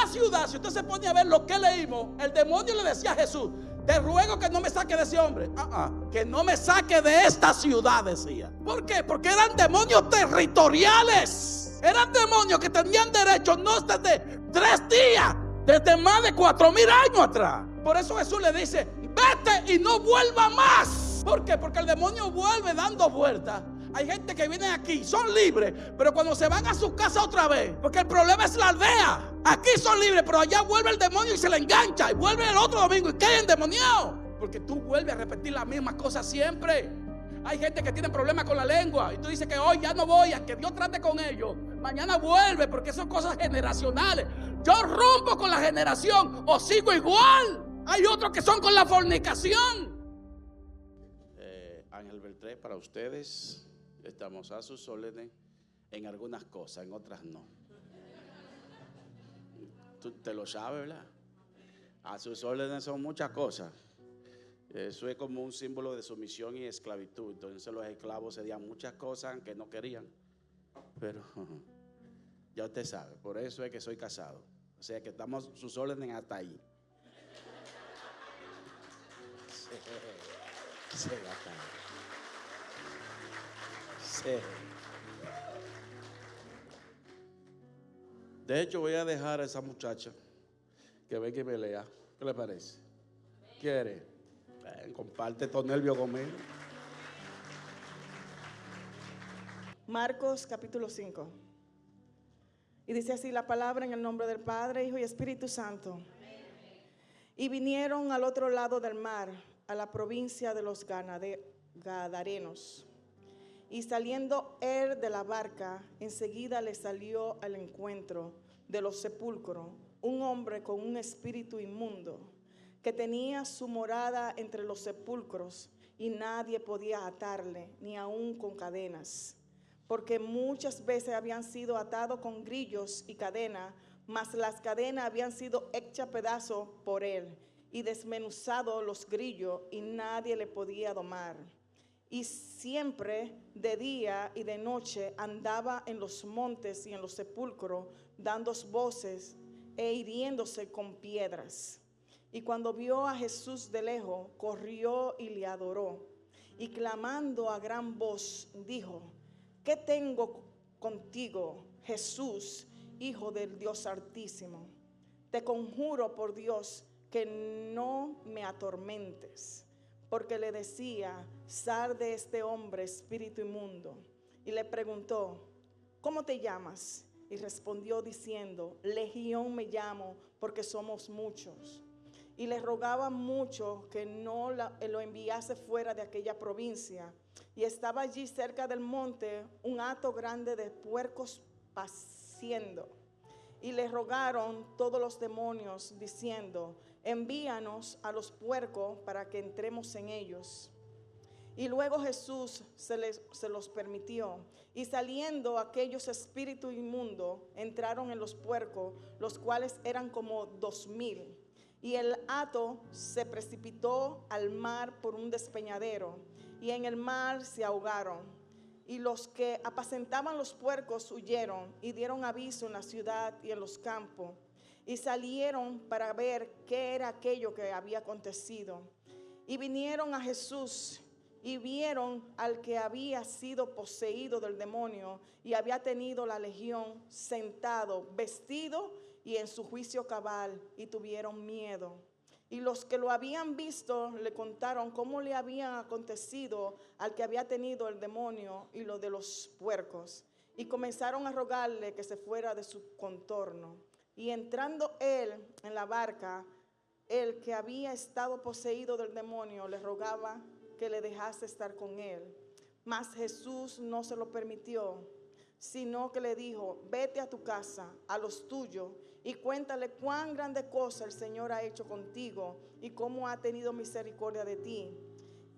la ciudad, si usted se pone a ver lo que leímos, el demonio le decía a Jesús: te ruego que no me saque de ese hombre. Que no me saque de esta ciudad, decía. ¿Por qué? Porque eran demonios territoriales. Eran demonios que tenían derecho no desde 3 días, desde más de 4,000 años atrás. Por eso Jesús le dice: vete y no vuelva más. ¿Por qué? Porque el demonio vuelve dando vueltas. Hay gente que viene aquí, son libres, pero cuando se van a su casa otra vez, porque el problema es la aldea. Aquí son libres, pero allá vuelve el demonio y se le engancha, y vuelve el otro domingo y cae endemoniado, porque tú vuelves a repetir las mismas cosas siempre. Hay gente que tiene problemas con la lengua y tú dices que hoy ya no voy, a que Dios trate con ellos. Mañana vuelve, porque son cosas generacionales. Yo rompo con la generación o sigo igual. Hay otros que son con la fornicación. Ángel Beltré, para ustedes. Estamos a sus órdenes en algunas cosas, en otras no. Tú te lo sabes, ¿verdad? A sus órdenes son muchas cosas. Eso es como un símbolo de sumisión y esclavitud. Entonces los esclavos cedían muchas cosas que no querían. Pero ya usted sabe, por eso es que soy casado. O sea que estamos a sus órdenes hasta ahí. Sí, hasta ahí. De hecho, voy a dejar a esa muchacha que venga y me lea. ¿Qué le parece? ¿Quiere? Comparte estos nervios conmigo. Marcos capítulo 5. Y dice así la palabra: en el nombre del Padre, Hijo y Espíritu Santo. Y vinieron al otro lado del mar, a la provincia de los Gadarenos. Y saliendo él de la barca, enseguida le salió al encuentro de los sepulcros un hombre con un espíritu inmundo, que tenía su morada entre los sepulcros, y nadie podía atarle, ni aun con cadenas, porque muchas veces habían sido atados con grillos y cadenas, mas las cadenas habían sido hechas pedazos por él, y desmenuzados los grillos, y nadie le podía domar. Y siempre de día y de noche andaba en los montes y en los sepulcros, dando voces e hiriéndose con piedras. Y cuando vio a Jesús de lejos, corrió y le adoró. Y clamando a gran voz, dijo: ¿qué tengo contigo, Jesús, Hijo del Dios Altísimo? Te conjuro por Dios que no me atormentes. Porque le decía: sal de este hombre, espíritu inmundo. Y le preguntó: ¿cómo te llamas? Y respondió diciendo: Legión me llamo, porque somos muchos. Y le rogaba mucho que no lo enviase fuera de aquella provincia. Y estaba allí cerca del monte un hato grande de puercos paciendo. Y le rogaron todos los demonios, diciendo: envíanos a los puercos para que entremos en ellos. Y luego Jesús se los permitió. Y saliendo aquellos espíritus inmundos, entraron en los puercos, los cuales eran como 2,000. Y el hato se precipitó al mar por un despeñadero, y en el mar se ahogaron. Y los que apacentaban los puercos huyeron y dieron aviso en la ciudad y en los campos. Y salieron para ver qué era aquello que había acontecido. Y vinieron a Jesús y vieron al que había sido poseído del demonio y había tenido la legión, sentado, vestido y en su juicio cabal, y tuvieron miedo. Y los que lo habían visto le contaron cómo le había acontecido al que había tenido el demonio y lo de los puercos. Y comenzaron a rogarle que se fuera de su contorno. Y entrando él en la barca, el que había estado poseído del demonio le rogaba que le dejase estar con él. Mas Jesús no se lo permitió, sino que le dijo: vete a tu casa, a los tuyos, y cuéntale cuán grande cosa el Señor ha hecho contigo y cómo ha tenido misericordia de ti.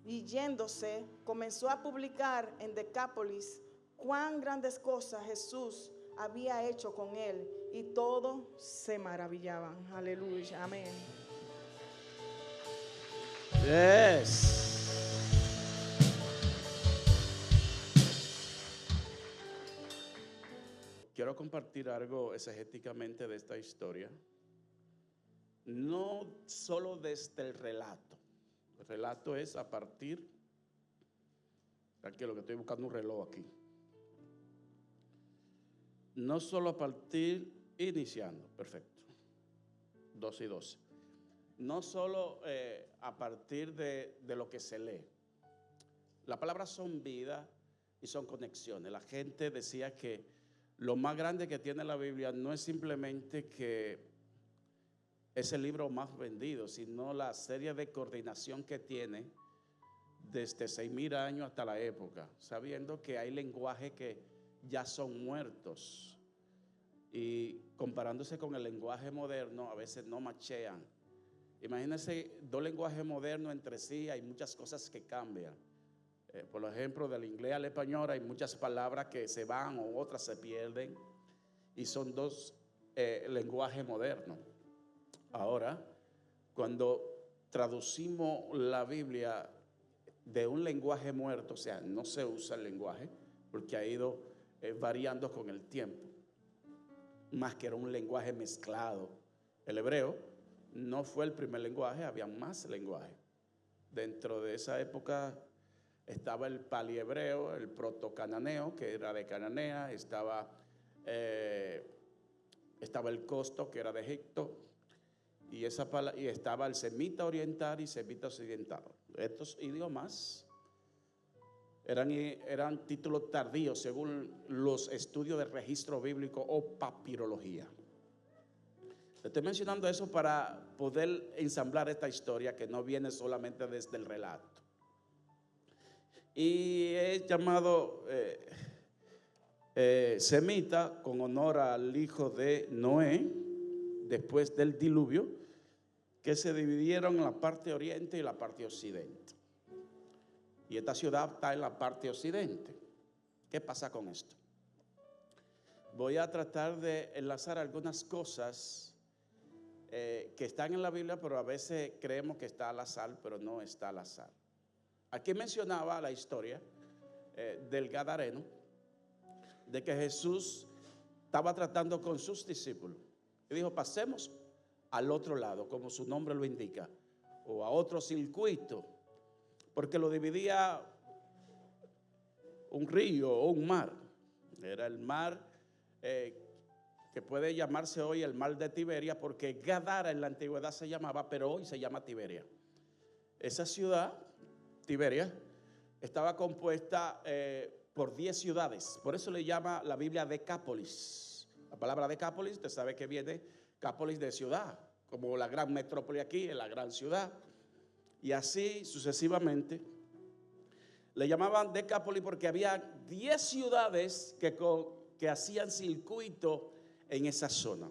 Y yéndose, comenzó a publicar en Decápolis cuán grandes cosas Jesús había hecho con él, y todos se maravillaban. Aleluya, amén. Yes. Quiero compartir algo exegéticamente de esta historia. no solo desde el relato. El relato es a partir, tranquilo que estoy buscando un reloj aquí. No solo a partir, iniciando, perfecto, 12 y 12. No solo a partir de lo que se lee. Las palabras son vida y son conexiones. La gente decía que lo más grande que tiene la Biblia no es simplemente que es el libro más vendido, sino la serie de coordinación que tiene desde 6,000 años hasta la época, sabiendo que hay lenguajes que ya son muertos y comparándose con el lenguaje moderno a veces no machean. Imagínense dos lenguajes modernos entre sí, hay muchas cosas que cambian. Por ejemplo, del inglés al español hay muchas palabras que se van o otras se pierden y son dos lenguajes modernos. Ahora, cuando traducimos la Biblia de un lenguaje muerto, o sea, no se usa el lenguaje porque ha ido variando con el tiempo, más que era un lenguaje mezclado. El hebreo no fue el primer lenguaje, había más lenguajes. Dentro de esa época estaba el paliebreo, el protocananeo, que era de Cananea, estaba el costo, que era de Egipto, y estaba el semita oriental y semita occidental. Estos idiomas eran títulos tardíos según los estudios de registro bíblico o papirología. Estoy mencionando eso para poder ensamblar esta historia que no viene solamente desde el relato. Y es llamado semita con honor al hijo de Noé después del diluvio, que se dividieron en la parte oriente y la parte occidente. Y esta ciudad está en la parte occidente. ¿Qué pasa con esto? Voy a tratar de enlazar algunas cosas que están en la Biblia, pero a veces creemos que está al azar, pero no está al azar. Aquí mencionaba la historia del Gadareno, de que Jesús estaba tratando con sus discípulos. Y dijo, pasemos al otro lado, como su nombre lo indica, o a otro circuito, porque lo dividía un río o un mar. Era el mar que puede llamarse hoy el mar de Tiberia, porque Gadara en la antigüedad se llamaba, pero hoy se llama Tiberia. Esa ciudad, Tiberia, estaba compuesta por 10 ciudades. Por eso le llama la Biblia Decápolis. La palabra Decápolis, usted sabe que viene Cápolis de ciudad, como la gran metrópoli aquí, en la gran ciudad. Y así sucesivamente. Le llamaban Decápolis porque había 10 ciudades que hacían circuito en esa zona.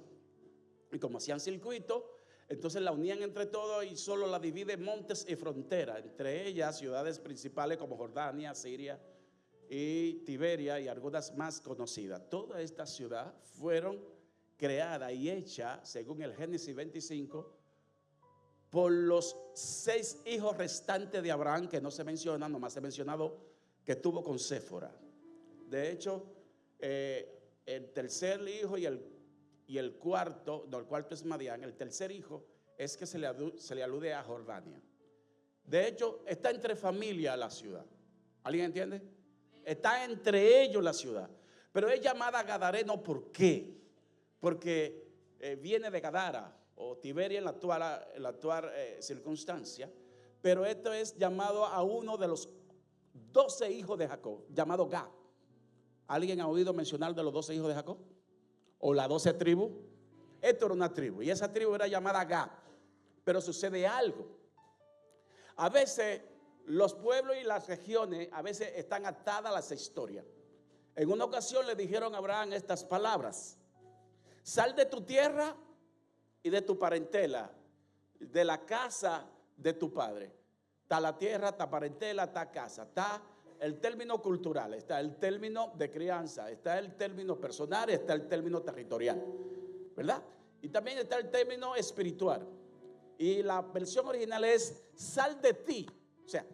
Y como hacían circuito, entonces la unían entre todos y solo la dividen montes y frontera. Entre ellas ciudades principales como Jordania, Siria y Tiberia y algunas más conocidas. Todas estas ciudades fueron creadas y hechas, según el Génesis 25, por los 6 hijos restantes de Abraham, que no se menciona, nomás se ha mencionado que tuvo con Séfora. De hecho, el tercer hijo y el cuarto, no, el cuarto es Madián, el tercer hijo es que se le alude a Jordania. De hecho, está entre familias la ciudad. ¿Alguien entiende? Está entre ellos la ciudad. Pero es llamada Gadareno, ¿por qué? Porque viene de Gadara o Tiberia en la actual circunstancia. Pero esto es llamado a uno de los 12 hijos de Jacob, llamado Gad. ¿Alguien ha oído mencionar de los 12 hijos de Jacob? ¿O las 12 tribus? Esto era una tribu y esa tribu era llamada Gad. Pero sucede algo. A veces los pueblos y las regiones a veces están atadas a las historias. En una ocasión le dijeron a Abraham estas palabras: sal de tu tierra y de tu parentela, de la casa de tu padre. Está la tierra, está parentela, está casa, está el término cultural, está el término de crianza, está el término personal, está el término territorial, ¿verdad? Y también está el término espiritual. Y la versión original es sal de ti, o sea,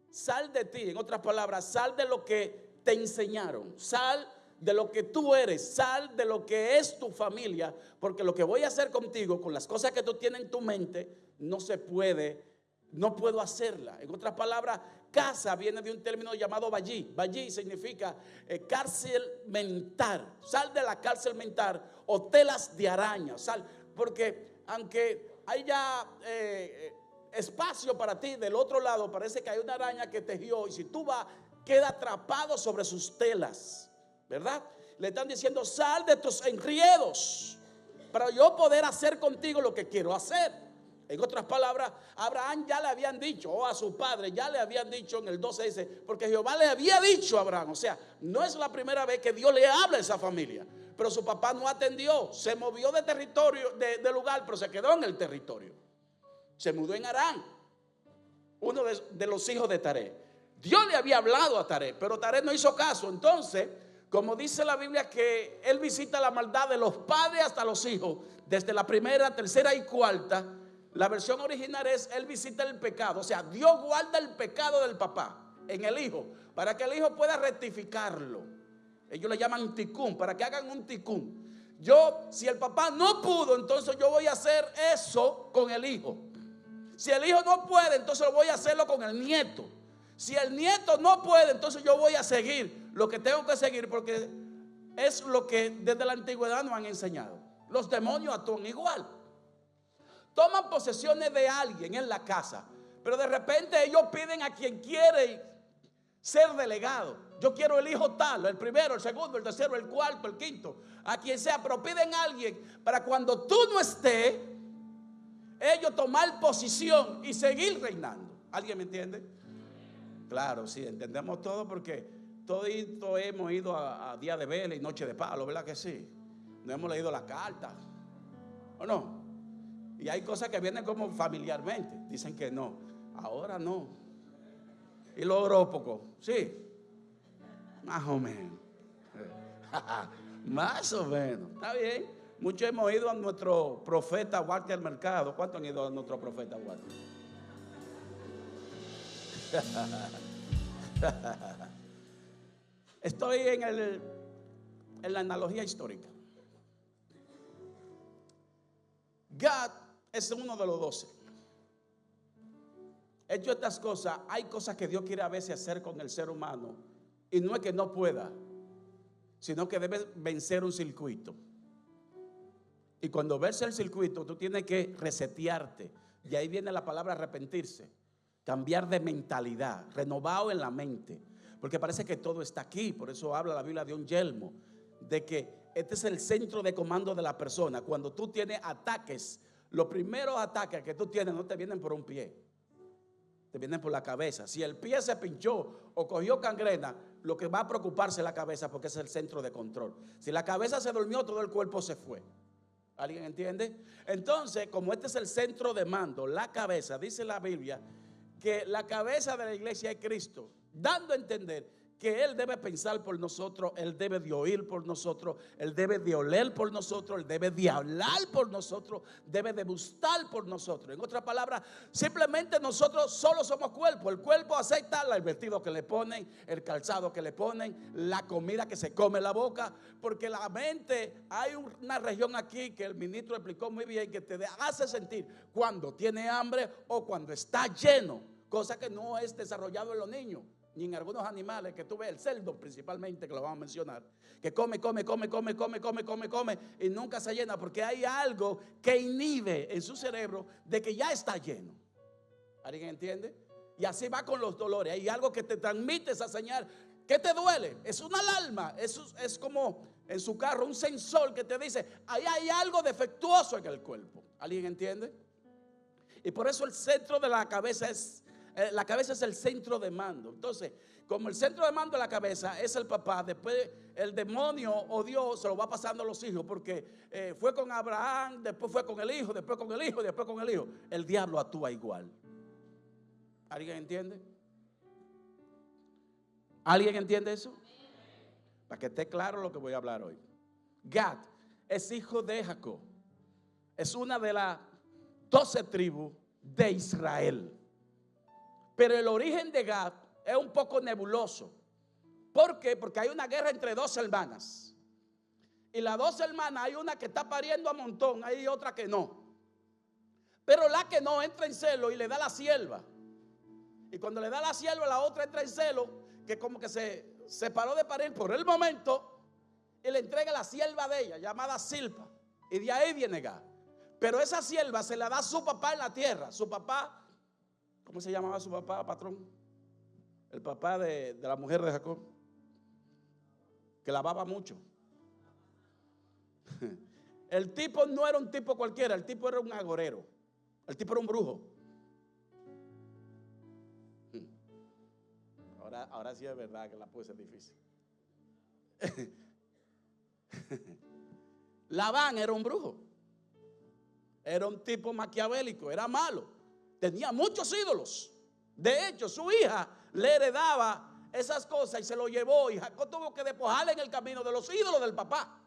sal de ti, en otras palabras, sal de lo que te enseñaron, sal de lo que tú eres, sal de lo que es tu familia, porque lo que voy a hacer contigo, con las cosas que tú tienes en tu mente, no se puede, no puedo hacerla. En otras palabras, casa viene de un término llamado vallí. Vallí significa cárcel mental. Sal de la cárcel mental o telas de araña. Sal, porque aunque haya espacio para ti, del otro lado parece que hay una araña que tejió, y si tú vas, queda atrapado sobre sus telas, ¿verdad? Le están diciendo, sal de tus enriedos para yo poder hacer contigo lo que quiero hacer. En otras palabras, a Abraham ya le habían dicho, o a su padre ya le habían dicho en el 12, dice, porque Jehová le había dicho a Abraham. O sea, no es la primera vez que Dios le habla a esa familia, pero su papá no atendió, se movió de territorio, de lugar, pero se quedó en el territorio. Se mudó en Harán, uno de los hijos de Taré. Dios le había hablado a Taré, pero Taré no hizo caso. Entonces, como dice la Biblia, que él visita la maldad de los padres hasta los hijos, desde la primera, tercera y cuarta. La versión original es, él visita el pecado. O sea, Dios guarda el pecado del papá en el hijo, para que el hijo pueda rectificarlo. Ellos le llaman ticún, para que hagan un ticún. Si el papá no pudo, entonces yo voy a hacer eso con el hijo. Si el hijo no puede, entonces voy a hacerlo con el nieto. Si el nieto no puede, entonces yo voy a seguir lo que tengo que seguir, porque es lo que desde la antigüedad nos han enseñado. Los demonios actúan igual. Toman posesiones de alguien en la casa, pero de repente ellos piden a quien quiere ser delegado. Yo quiero el hijo tal, el primero, el segundo, el tercero, el cuarto, el quinto, a quien sea, pero piden a alguien para cuando tú no estés, ellos tomar posición y seguir reinando. ¿Alguien me entiende? Claro, sí, entendemos todo, porque todos hemos ido a día de vela y noche de palo, ¿verdad que sí? No hemos leído la carta, ¿o no? Y hay cosas que vienen como familiarmente. Dicen que no, ahora no. Y los horóscopos, sí, más o menos. Más o menos, está bien. Muchos hemos ido a nuestro profeta Walter Mercado. ¿Cuántos han ido a nuestro profeta Walter? Estoy en la analogía histórica. Gad es uno de los 12. Hecho estas cosas, hay cosas que Dios quiere a veces hacer con el ser humano, y no es que no pueda, sino que debe vencer un circuito. Y cuando vence el circuito, tú tienes que resetearte. Y ahí viene la palabra arrepentirse, cambiar de mentalidad, renovado en la mente, porque parece que todo está aquí. Por eso habla la Biblia de un yelmo, de que este es el centro de comando de la persona. Cuando tú tienes ataques, los primeros ataques que tú tienes no te vienen por un pie, te vienen por la cabeza. Si el pie se pinchó o cogió gangrena, lo que va a preocuparse es la cabeza, porque es el centro de control. Si la cabeza se durmió, todo el cuerpo se fue. ¿Alguien entiende? Entonces, como este es el centro de mando, la cabeza, dice la Biblia que la cabeza de la iglesia es Cristo, dando a entender que Él debe pensar por nosotros, Él debe de oír por nosotros, Él debe de oler por nosotros, Él debe de hablar por nosotros, debe de gustar por nosotros. En otras palabras, simplemente nosotros solo somos cuerpo. El cuerpo acepta el vestido que le ponen, el calzado que le ponen, la comida que se come en la boca, porque la mente, hay una región aquí que el ministro explicó muy bien, que te hace sentir cuando tiene hambre o cuando está lleno, cosa que no es desarrollado en los niños ni en algunos animales, que tú ves, el cerdo principalmente, que lo vamos a mencionar, que come y nunca se llena, porque hay algo que inhibe en su cerebro de que ya está lleno. ¿Alguien entiende? Y así va con los dolores. Hay algo que te transmite esa señal. ¿Qué te duele? Es una alarma. Es como en su carro un sensor que te dice, ahí hay algo defectuoso en el cuerpo. ¿Alguien entiende? Y por eso el centro de la cabeza es el centro de mando. Entonces, como el centro de mando de la cabeza es el papá, después el demonio o Dios se lo va pasando a los hijos, porque fue con Abraham, después fue con el hijo, después con el hijo, después con el hijo. El diablo actúa igual. ¿Alguien entiende? ¿Alguien entiende eso? Para que esté claro lo que voy a hablar hoy. Gad es hijo de Jacob. Es una de las 12 tribus de Israel. Pero el origen de Gad es un poco nebuloso. ¿Por qué? Porque hay una guerra entre dos hermanas. Y las dos hermanas, hay una que está pariendo a montón, hay otra que no. Pero la que no entra en celo y le da la sierva. Y cuando le da la sierva, la otra entra en celo, que como que se paró de parir por el momento, y le entrega la sierva de ella, llamada Silpa. Y de ahí viene Gad. Pero esa sierva se la da a su papá en la tierra. Su papá, ¿cómo se llamaba su papá, patrón? El papá de la mujer de Jacob, que lavaba mucho. El tipo no era un tipo cualquiera, el tipo era un agorero. El tipo era un brujo. Ahora sí es verdad que la puse difícil. Labán era un brujo. Era un tipo maquiavélico, era malo. Tenía muchos ídolos. De hecho, su hija le heredaba esas cosas y se lo llevó. Y Jacob tuvo que despojarle en el camino de los ídolos del papá.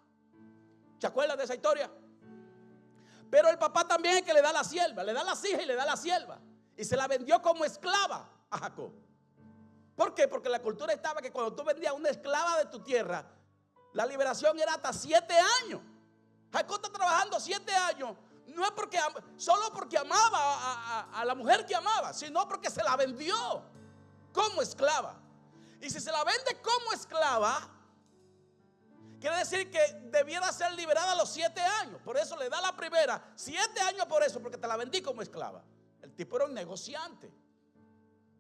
¿Se acuerdan de esa historia? Pero el papá también es el que le da la sierva. Le da las hijas y le da la sierva. Y se la vendió como esclava a Jacob. ¿Por qué? Porque la cultura estaba que cuando tú vendías una esclava de tu tierra, la liberación era hasta 7 años. Jacob está trabajando 7 años. No es porque solo porque amaba a la mujer que amaba, sino porque se la vendió como esclava. Y si se la vende como esclava, quiere decir que debiera ser liberada a los 7 años. Por eso le da la primera 7 años por eso, porque te la vendí como esclava. El tipo era un negociante.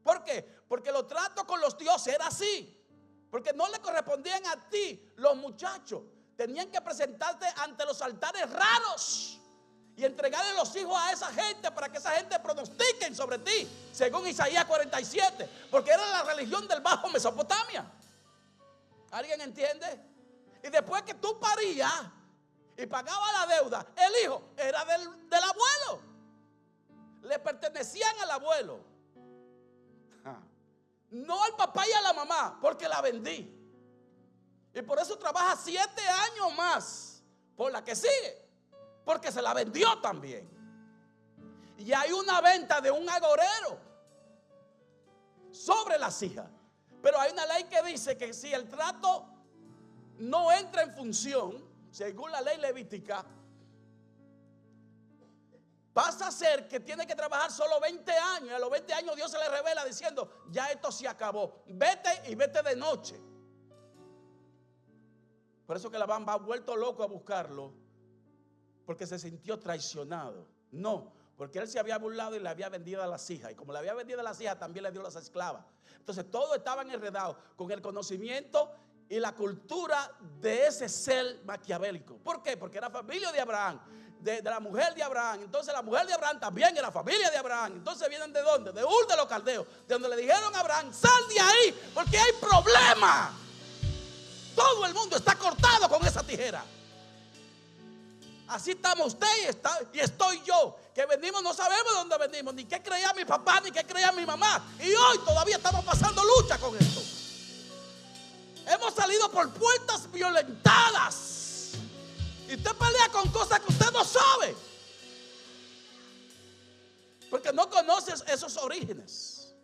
¿Por qué? Porque los tratos con los dioses era así. Porque no le correspondían a ti los muchachos. Tenían que presentarte ante los altares raros y entregarle los hijos a esa gente para que esa gente pronostiquen sobre ti, según Isaías 47. Porque era la religión del Bajo Mesopotamia. ¿Alguien entiende? Y después que tú parías y pagabas la deuda, el hijo era del abuelo. Le pertenecían al abuelo. No al papá y a la mamá, porque la vendí. Y por eso trabaja 7 años más por la que sigue, porque se la vendió también. Y hay una venta de un agorero sobre las hijas. Pero hay una ley que dice que si el trato no entra en función, según la ley levítica, pasa a ser que tiene que trabajar solo 20 años. Y a los 20 años Dios se le revela diciendo: ya esto se acabó, vete y vete de noche. Por eso que Labán va vuelto loco a buscarlo, porque se sintió traicionado. No, porque él se había burlado y le había vendido a las hijas. Y como le había vendido a las hijas, también le dio a las esclavas. Entonces todos estaban enredados con el conocimiento y la cultura de ese ser maquiavélico. ¿Por qué? Porque era familia de Abraham, de la mujer de Abraham. Entonces la mujer de Abraham también era familia de Abraham. Entonces vienen ¿de dónde? De Ur de los Caldeos, de donde le dijeron a Abraham: sal de ahí porque hay problema. Todo el mundo está cortado con esa tijera. Así estamos usted y estoy yo, que venimos, no sabemos de dónde venimos, ni qué creía mi papá, ni qué creía mi mamá. Y hoy todavía estamos pasando lucha con esto. Hemos salido por puertas violentadas. Y usted pelea con cosas que usted no sabe, porque no conoce esos orígenes.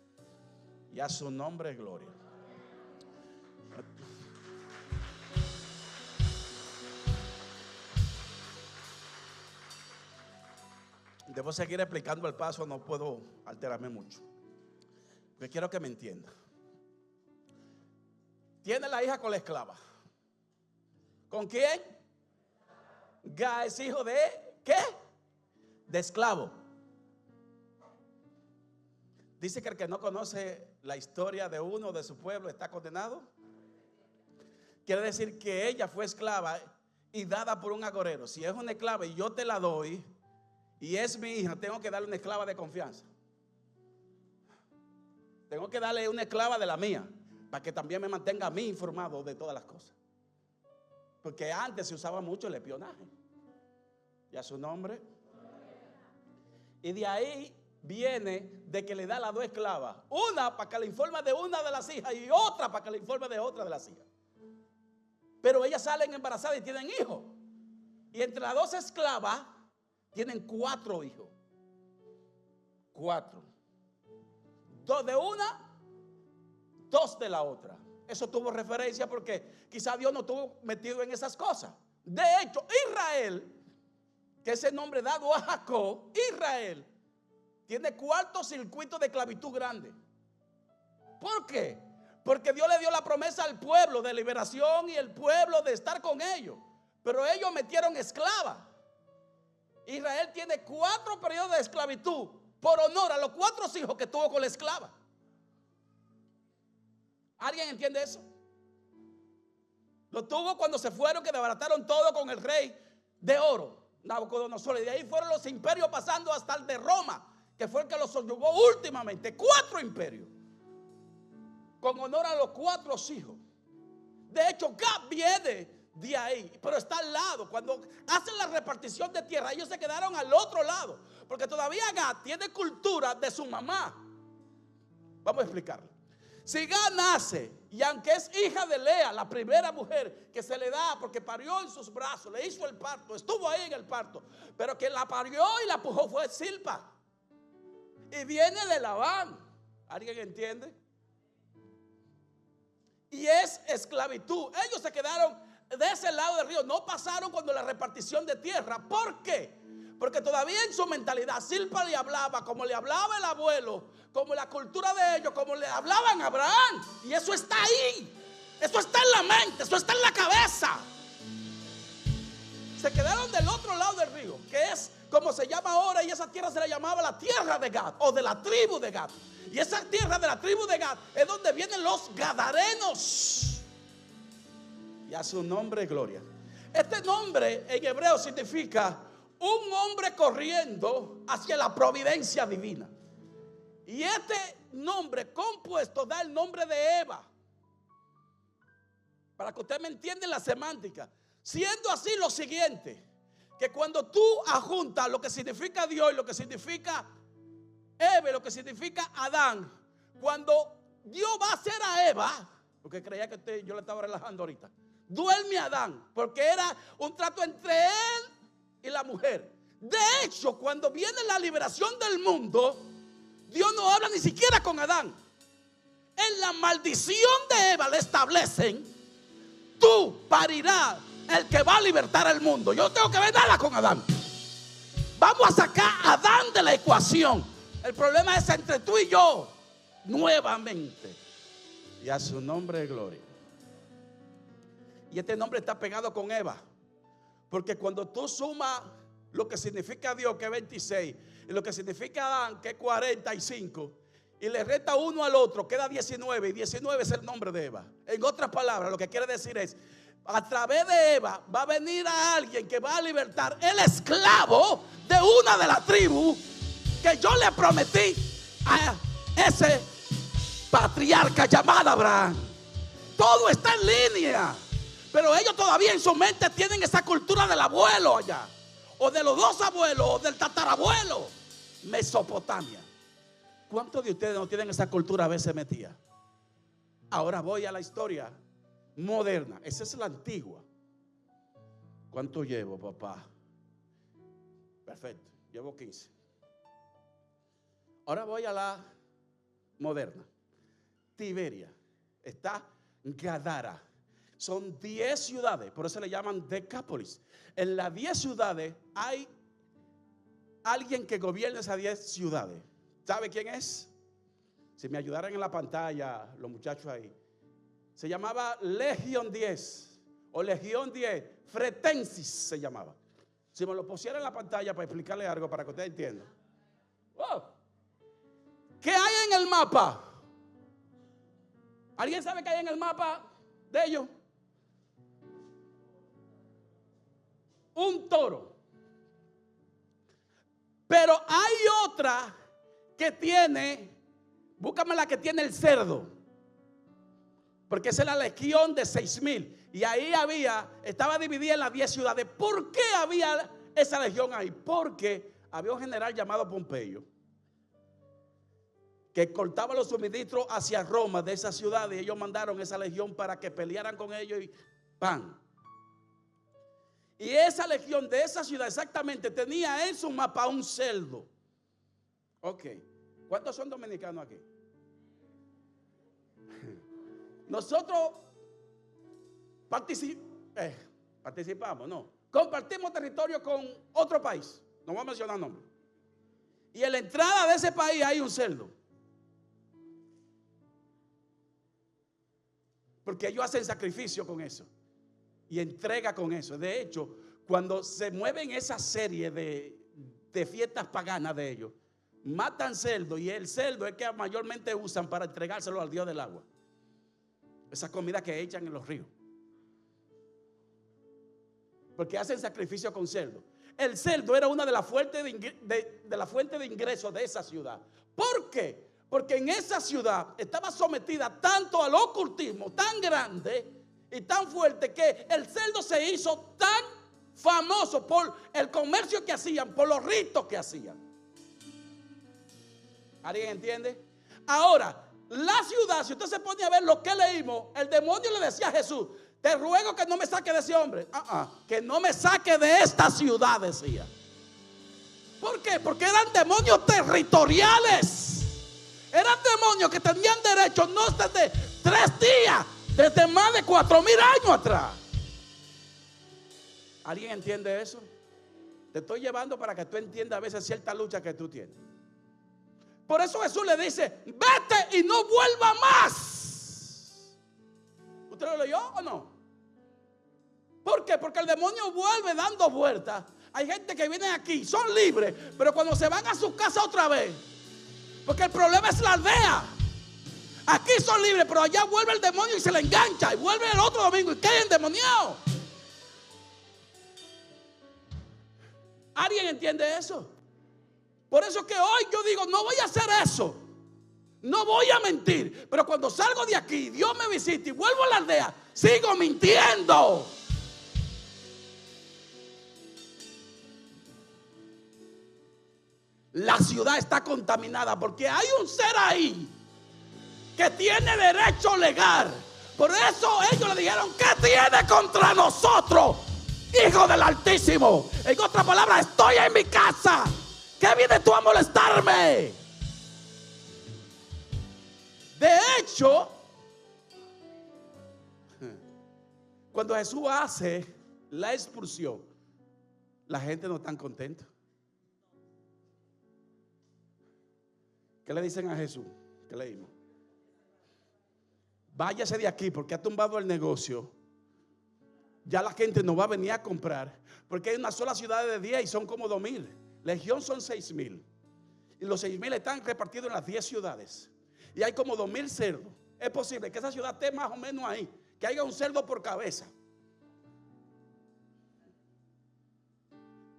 Y a su nombre gloria. Debo seguir explicando el paso, no puedo alterarme mucho, porque quiero que me entienda. Tiene la hija con la esclava. ¿Con quién? Gad es hijo de ¿qué? De esclavo. Dice que el que no conoce la historia de uno de su pueblo está condenado. Quiere decir que ella fue esclava y dada por un agorero. Si es una esclava y yo te la doy y es mi hija, tengo que darle una esclava de confianza. Tengo que darle una esclava de la mía, para que también me mantenga a mí informado de todas las cosas. Porque antes se usaba mucho el espionaje. Y a su nombre. Y de ahí viene de que le da las 2 esclavas. Una para que le informe de una de las hijas y otra para que le informe de otra de las hijas. Pero ellas salen embarazadas y tienen hijos. Y entre las 2 esclavas tienen 4 hijos. 4. 2 de una, 2 de la otra. eso tuvo referencia porque quizá Dios no estuvo metido en esas cosas. De hecho, Israel, que es el nombre dado a Jacob, Israel tiene cuarto circuito de esclavitud grande. ¿Por qué? Porque Dios le dio la promesa al pueblo de liberación y el pueblo de estar con ellos. Pero ellos metieron esclavas. Israel tiene 4 periodos de esclavitud por honor a los 4 hijos que tuvo con la esclava. ¿Alguien entiende eso? Lo tuvo cuando se fueron, que desbarataron todo con el rey de oro, Nabucodonosor. Y de ahí fueron los imperios pasando hasta el de Roma, que fue el que los subyugó últimamente. 4 imperios con honor a los 4 hijos. De hecho, Gad viene de ahí, pero está al lado. Cuando hacen la repartición de tierra, ellos se quedaron al otro lado, porque todavía Gad tiene cultura de su mamá. Vamos a explicarlo. Si Gad nace, y aunque es hija de Lea, la primera mujer que se le da porque parió en sus brazos, le hizo el parto, estuvo ahí en el parto, pero quien la parió y la pujó fue Silpa, y viene de Labán. ¿Alguien entiende? Y es esclavitud. Ellos se quedaron de ese lado del río, no pasaron cuando la repartición de tierra. ¿Por qué? Porque todavía en su mentalidad Silpa le hablaba como le hablaba el abuelo, como la cultura de ellos, como le hablaban a Abraham. Y eso está ahí, eso está en la mente, eso está en la cabeza. Se quedaron del otro lado del río, que es como se llama ahora, y esa tierra se le llamaba la tierra de Gad, o de la tribu de Gad. Y esa tierra de la tribu de Gad es donde vienen los gadarenos. Y a su nombre gloria. Este nombre en hebreo significa un hombre corriendo hacia la providencia divina. Y este nombre compuesto da el nombre de Eva, para que usted me entienda la semántica. Siendo así lo siguiente, que cuando tú adjuntas lo que significa Dios y lo que significa Eva, lo que significa Adán, cuando Dios va a hacer a Eva, porque creía que yo le estaba relajando ahorita, duerme a Adán, porque era un trato entre él y la mujer. De hecho, cuando viene la liberación del mundo, Dios no habla ni siquiera con Adán. En la maldición de Eva le establecen: tú parirás el que va a libertar al mundo. Yo no tengo que ver nada con Adán. Vamos a sacar a Adán de la ecuación. El problema es entre tú y yo, nuevamente. Y a su nombre de gloria. Y este nombre está pegado con Eva, porque cuando tú sumas lo que significa Dios, que es 26, y lo que significa Adán, que es 45, y le resta uno al otro, queda 19, y 19 es el nombre de Eva. En otras palabras, lo que quiere decir es: a través de Eva va a venir a alguien que va a libertar el esclavo de una de las tribus que yo le prometí a ese patriarca llamado Abraham. Todo está en línea, pero ellos todavía en su mente tienen esa cultura del abuelo allá, o de los 2 abuelos, o del tatarabuelo. Mesopotamia. ¿Cuántos de ustedes no tienen esa cultura a veces metida? Ahora voy a la historia moderna. Esa es la antigua. ¿Cuánto llevo, papá? Perfecto, llevo 15. Ahora voy a la moderna. Tiberia. Está Gadara. Son 10 ciudades, por eso le llaman Decápolis. En las 10 ciudades hay alguien que gobierna esas 10 ciudades. ¿Sabe quién es? Si me ayudaran en la pantalla los muchachos ahí. Se llamaba Legión 10 o Legión 10 Fretensis se llamaba. Si me lo pusiera en la pantalla para explicarle algo para que ustedes entiendan. Wow. ¿Qué hay en el mapa? ¿Alguien sabe qué hay en el mapa de ellos? Un toro. Pero hay otra que tiene, búscame la que tiene el cerdo, porque esa es la legión de 6,000. Y ahí estaba dividida en las 10 ciudades. ¿Por qué había esa legión ahí? Porque había un general llamado Pompeyo que cortaba los suministros hacia Roma de esa ciudad, y ellos mandaron esa legión para que pelearan con ellos y ¡pam! Y esa legión de esa ciudad exactamente tenía en su mapa un cerdo. Ok, ¿cuántos son dominicanos aquí? nosotros compartimos territorio con otro país, no voy a mencionar nombres, y en la entrada de ese país hay un cerdo, porque ellos hacen sacrificio con eso y entrega con eso. De hecho, cuando se mueven esa serie de fiestas paganas de ellos, matan cerdo, y el cerdo es que mayormente usan para entregárselo al dios del agua. Esa comida que echan en los ríos, porque hacen sacrificio con cerdo. El cerdo era una de las fuentes de ingresos de esa ciudad. ¿Por qué? Porque en esa ciudad estaba sometida tanto al ocultismo tan grande y tan fuerte, que el cerdo se hizo tan famoso por el comercio que hacían, por los ritos que hacían. ¿Alguien entiende? Ahora, la ciudad, si usted se pone a ver lo que leímos, el demonio le decía a Jesús: te ruego que no me saque de ese hombre. Que no me saque de esta ciudad, decía. ¿Por qué? Porque eran demonios territoriales. Eran demonios que tenían derecho no desde 3 días, desde más de 4,000 años atrás. ¿Alguien entiende eso? Te estoy llevando para que tú entiendas a veces cierta lucha que tú tienes. Por eso Jesús le dice: vete y no vuelva más. ¿Usted lo leyó o no? ¿Por qué? Porque el demonio vuelve dando vueltas. Hay gente que viene aquí, son libres, pero cuando se van a su casa otra vez, porque el problema es la aldea. Aquí son libres, pero allá vuelve el demonio y se le engancha, y vuelve el otro domingo y cae endemoniado. ¿Alguien entiende eso? Por eso que hoy yo digo: no voy a hacer eso, no voy a mentir, pero cuando salgo de aquí, Dios me visita y vuelvo a la aldea, sigo mintiendo. La ciudad está contaminada porque hay un ser ahí que tiene derecho legal. Por eso ellos le dijeron: ¿qué tiene contra nosotros, Hijo del Altísimo? En otras palabras, estoy en mi casa, ¿qué vienes tú a molestarme? De hecho, cuando Jesús hace la expulsión, la gente no está contenta. ¿Qué le dicen a Jesús? ¿Qué leímos? Váyase de aquí porque ha tumbado el negocio. Ya la gente no va a venir a comprar, porque hay una sola ciudad de 10 y son como 2,000. Legión son 6,000. Y los 6,000 están repartidos en las 10 ciudades. Y hay como 2,000 cerdos. Es posible que esa ciudad esté más o menos ahí, que haya un cerdo por cabeza.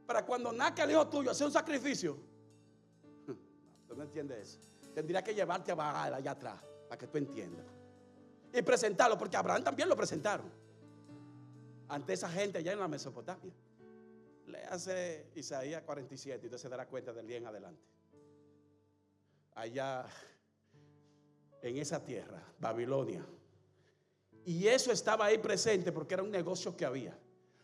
Para cuando nazca el hijo tuyo, hacer un sacrificio. ¿Tú no entiendes eso? Tendría que llevarte a bajar allá atrás para que tú entiendas. Y presentarlo, porque a Abraham también lo presentaron ante esa gente allá en la Mesopotamia. Léase Isaías 47 y usted se dará cuenta del día en adelante. Allá en esa tierra, Babilonia. Y eso estaba ahí presente porque era un negocio que había.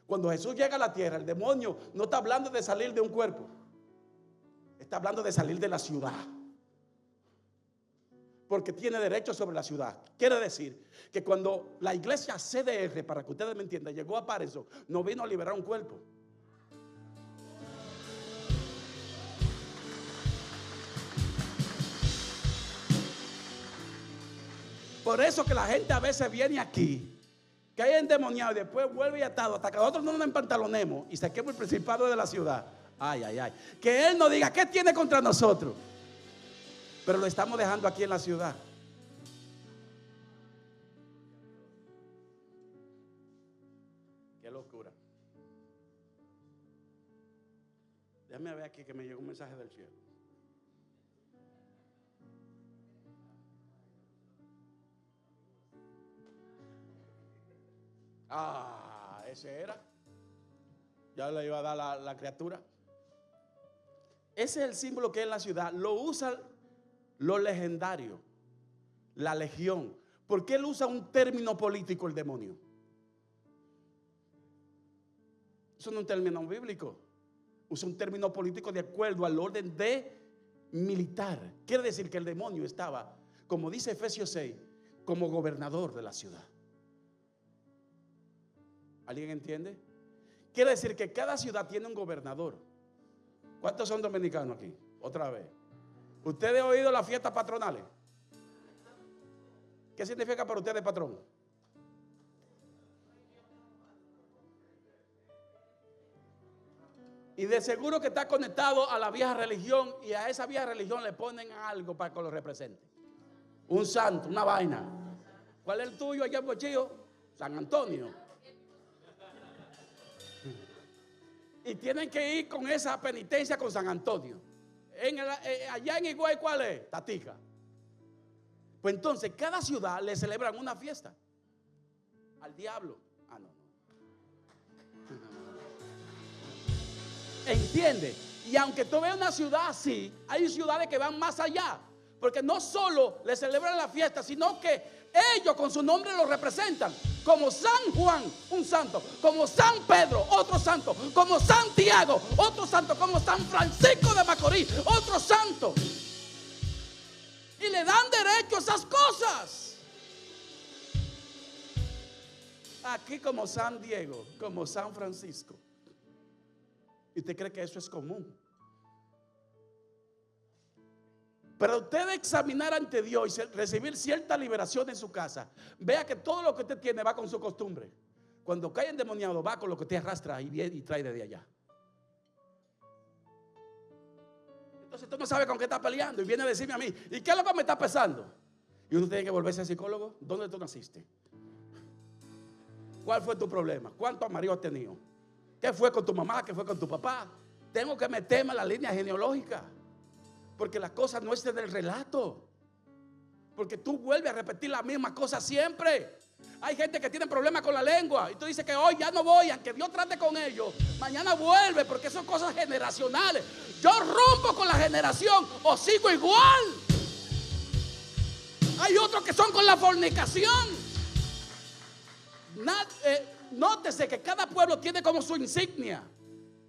Cuando Jesús llega a la tierra, el demonio no está hablando de salir de un cuerpo, está hablando de salir de la ciudad, porque tiene derecho sobre la ciudad. Quiere decir que cuando la iglesia CDR, para que ustedes me entiendan, llegó a Patterson, no vino a liberar un cuerpo. Por eso que la gente a veces viene aquí, que hay endemoniado, y después vuelve y atado, hasta que nosotros no nos empantalonemos y saquemos el principado de la ciudad. Ay, ay, ay. Que él nos diga qué tiene contra nosotros. Pero lo estamos dejando aquí en la ciudad. Qué locura. Déjame ver aquí que me llegó un mensaje del cielo. Ese era. Ya le iba a dar la criatura. Ese es el símbolo que es en la ciudad. Lo usa lo legendario, la legión. ¿Por qué él usa un término político, el demonio? Eso no es un término bíblico. Usa un término político de acuerdo al orden de militar. Quiere decir que el demonio estaba, como dice Efesios 6, como gobernador de la ciudad. ¿Alguien entiende? Quiere decir que cada ciudad tiene un gobernador. ¿Cuántos son dominicanos aquí? Otra vez. ¿Ustedes han oído las fiestas patronales? ¿Qué significa para ustedes patrón? Y de seguro que está conectado a la vieja religión, y a esa vieja religión le ponen algo para que lo represente. Un santo, una vaina. ¿Cuál es el tuyo allá en Bochillo? San Antonio. Y tienen que ir con esa penitencia con San Antonio. Allá en Higüey, ¿cuál es? Tatica. Pues entonces cada ciudad le celebran una fiesta al diablo. Ah, no. ¿Entiende? Y aunque tú veas una ciudad así, hay ciudades que van más allá. Porque no solo le celebran la fiesta, sino que ellos con su nombre lo representan. Como San Juan, un santo. Como San Pedro, otro santo. Como Santiago, otro santo. Como San Francisco de Macorís, otro santo. Y le dan derecho a esas cosas. Aquí como San Diego, como San Francisco. ¿Y usted cree que eso es común? Pero usted examinar ante Dios y recibir cierta liberación en su casa, vea que todo lo que usted tiene va con su costumbre. Cuando cae endemoniado va con lo que usted arrastra y viene y trae desde allá. Entonces tú no sabes con qué está peleando y viene a decirme a mí, ¿y qué es lo que me está pesando? Y uno tiene que volverse psicólogo. ¿Dónde tú naciste? ¿Cuál fue tu problema? ¿Cuántos maridos has tenido? ¿Qué fue con tu mamá? ¿Qué fue con tu papá? Tengo que meterme en la línea genealógica. Porque la cosa no es del relato. Porque tú vuelves a repetir la misma cosa siempre. Hay gente que tiene problemas con la lengua y tú dices que hoy ya no voy, aunque Dios trate con ellos, mañana vuelve, porque son cosas generacionales. Yo rompo con la generación o sigo igual. Hay otros que son con la fornicación. Nótese que cada pueblo tiene como su insignia.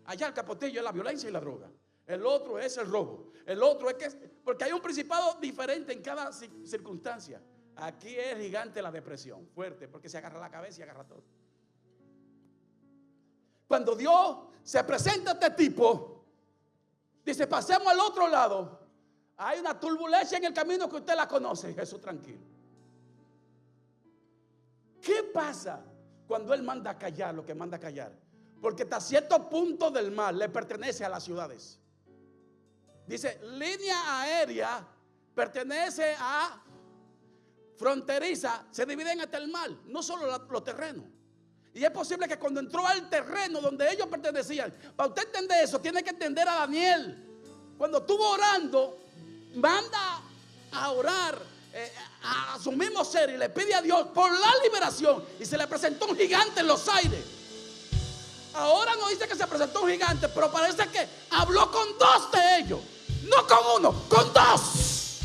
Allá el Capotillo es la violencia y la droga. El otro es el robo. El otro es que, porque hay un principado diferente en cada circunstancia. Aquí es gigante la depresión, fuerte, porque se agarra la cabeza y agarra todo. Cuando Dios se presenta a este tipo, dice, pasemos al otro lado. Hay una turbulencia en el camino que usted la conoce. Jesús, tranquilo. ¿Qué pasa cuando Él manda a callar lo que manda a callar? Porque hasta cierto punto del mar le pertenece a las ciudades. Dice, línea aérea pertenece a fronteriza, se dividen hasta el mar, no solo los terrenos. Y es posible que cuando entró al terreno donde ellos pertenecían, para usted entender eso, tiene que entender a Daniel. Cuando estuvo orando, manda a orar a su mismo ser y le pide a Dios por la liberación. Y se le presentó un gigante en los aires. Ahora no dice que se presentó un gigante, pero parece que habló con dos de ellos. No con uno, con dos.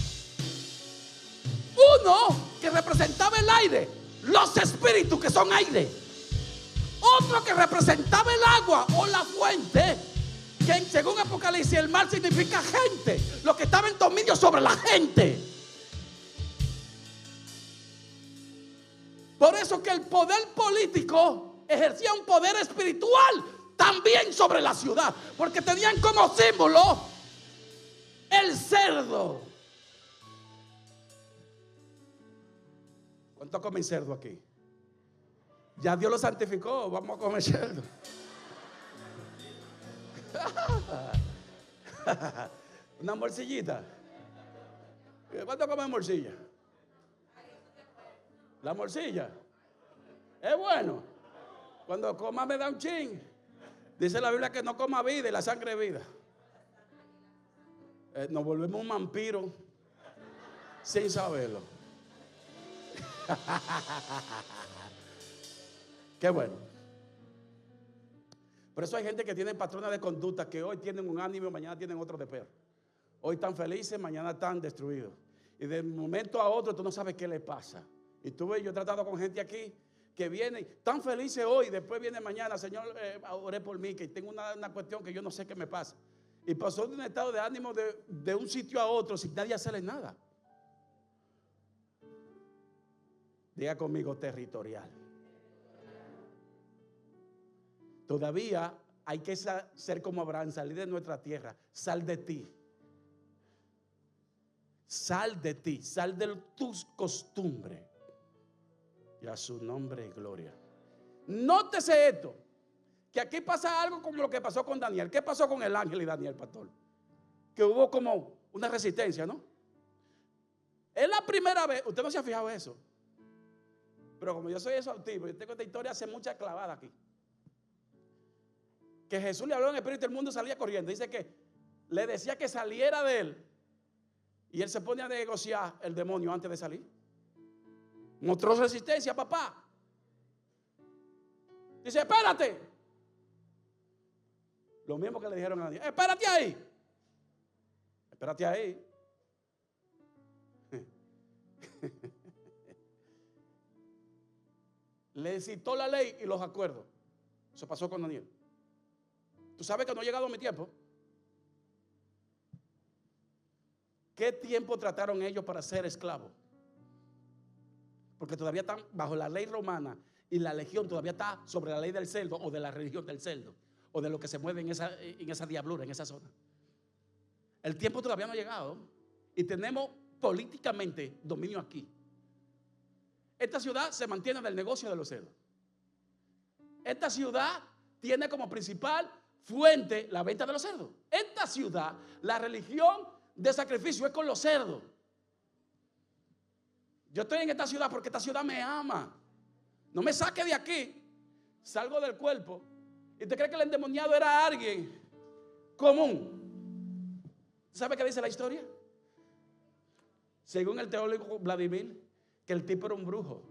Uno que representaba el aire, los espíritus que son aire. Otro que representaba el agua o la fuente, que según Apocalipsis el mar significa gente, lo que estaba en dominio sobre la gente. Por eso que el poder político ejercía un poder espiritual también sobre la ciudad, porque tenían como símbolo el cerdo. ¿Cuánto comen cerdo aquí? Ya Dios lo santificó, vamos a comer cerdo. Una morcillita. ¿Cuánto comen morcilla? La morcilla es bueno. Cuando coma me da un chin. Dice la Biblia que no coma vida y la sangre es vida. Nos volvemos un vampiro sin saberlo. Qué bueno. Por eso hay gente que tiene patrones de conducta que hoy tienen un ánimo, mañana tienen otro de perro. Hoy están felices, mañana están destruidos. Y de un momento a otro tú no sabes qué le pasa. Y yo he tratado con gente aquí que viene tan felices hoy, después viene mañana, Señor, oré por mí, que tengo una cuestión que yo no sé qué me pasa. Y pasó de un estado de ánimo de un sitio a otro sin nadie hacerle nada. Diga conmigo, territorial. Todavía hay que ser como Abraham, salir de nuestra tierra. Sal de ti. Sal de ti, sal de tus costumbres. Y a su nombre y gloria. Nótese esto, que aquí pasa algo como lo que pasó con Daniel. ¿Qué pasó con el ángel y Daniel, pastor? Que hubo como una resistencia, ¿no? Es la primera vez, usted no se ha fijado eso, pero como yo soy exhaustivo, yo tengo esta historia hace mucha clavada aquí, que Jesús le habló en espíritu y el mundo salía corriendo. Dice que le decía que saliera de él y él se pone a negociar el demonio antes de salir. Mostró resistencia, papá. Dice, espérate. Lo mismo que le dijeron a Daniel, espérate ahí. Espérate ahí. Le citó la ley y los acuerdos. Eso pasó con Daniel. Tú sabes que no ha llegado mi tiempo. ¿Qué tiempo trataron ellos para ser esclavos? Porque todavía están bajo la ley romana y la legión todavía está sobre la ley del cerdo o de la religión del cerdo o de lo que se mueve en esa diablura, en esa zona. El tiempo todavía no ha llegado y tenemos políticamente dominio aquí. Esta ciudad se mantiene del negocio de los cerdos. Esta ciudad tiene como principal fuente la venta de los cerdos. Esta ciudad, la religión de sacrificio es con los cerdos. Yo estoy en esta ciudad porque esta ciudad me ama. No me saque de aquí. Salgo del cuerpo. ¿Y te cree que el endemoniado era alguien común? ¿Sabe qué dice la historia? Según el teólogo Vladimir, que el tipo era un brujo,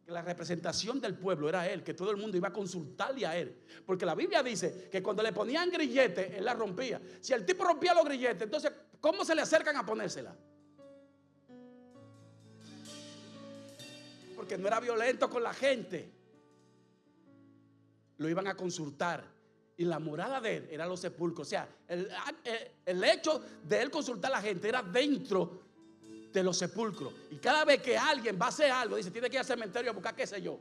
que la representación del pueblo era él, que todo el mundo iba a consultarle a él, porque la Biblia dice que cuando le ponían grilletes, él la rompía. Si el tipo rompía los grilletes, entonces ¿cómo se le acercan a ponérsela? Porque no era violento con la gente. Lo iban a consultar. Y la morada de él era los sepulcros. O sea, el hecho de él consultar a la gente era dentro de los sepulcros. Y cada vez que alguien va a hacer algo, dice, tiene que ir al cementerio a buscar qué sé yo.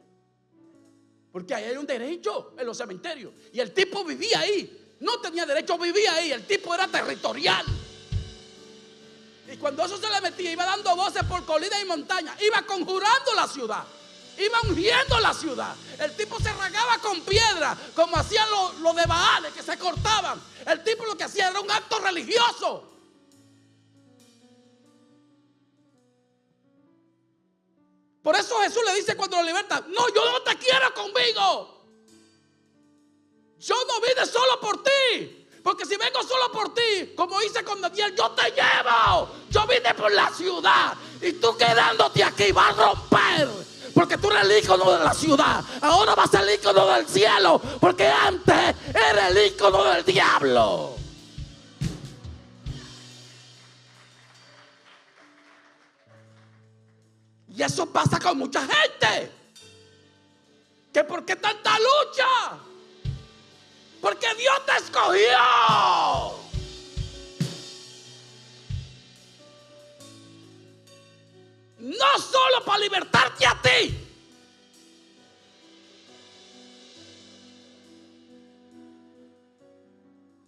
Porque ahí hay un derecho en los cementerios. Y el tipo vivía ahí. No tenía derecho, vivía ahí. El tipo era territorial. Y cuando eso se le metía, iba dando voces por colina y montaña. Iba conjurando la ciudad. Iba ungiendo la ciudad. El tipo se regaba con piedra, como hacían los de Baales, que se cortaban. El tipo lo que hacía era un acto religioso. Por eso Jesús le dice cuando lo liberta, no, yo no te quiero conmigo. Yo no vine solo por ti. Porque si vengo solo por ti, como hice con Daniel, yo te llevo. Yo vine por la ciudad. Y tú quedándote aquí vas a romper. Porque tú eres el ícono de la ciudad. Ahora vas a ser el ícono del cielo. Porque antes era el ícono del diablo. Y eso pasa con mucha gente. ¿Que por qué tanta lucha? Porque Dios te escogió. No solo para libertarte a ti,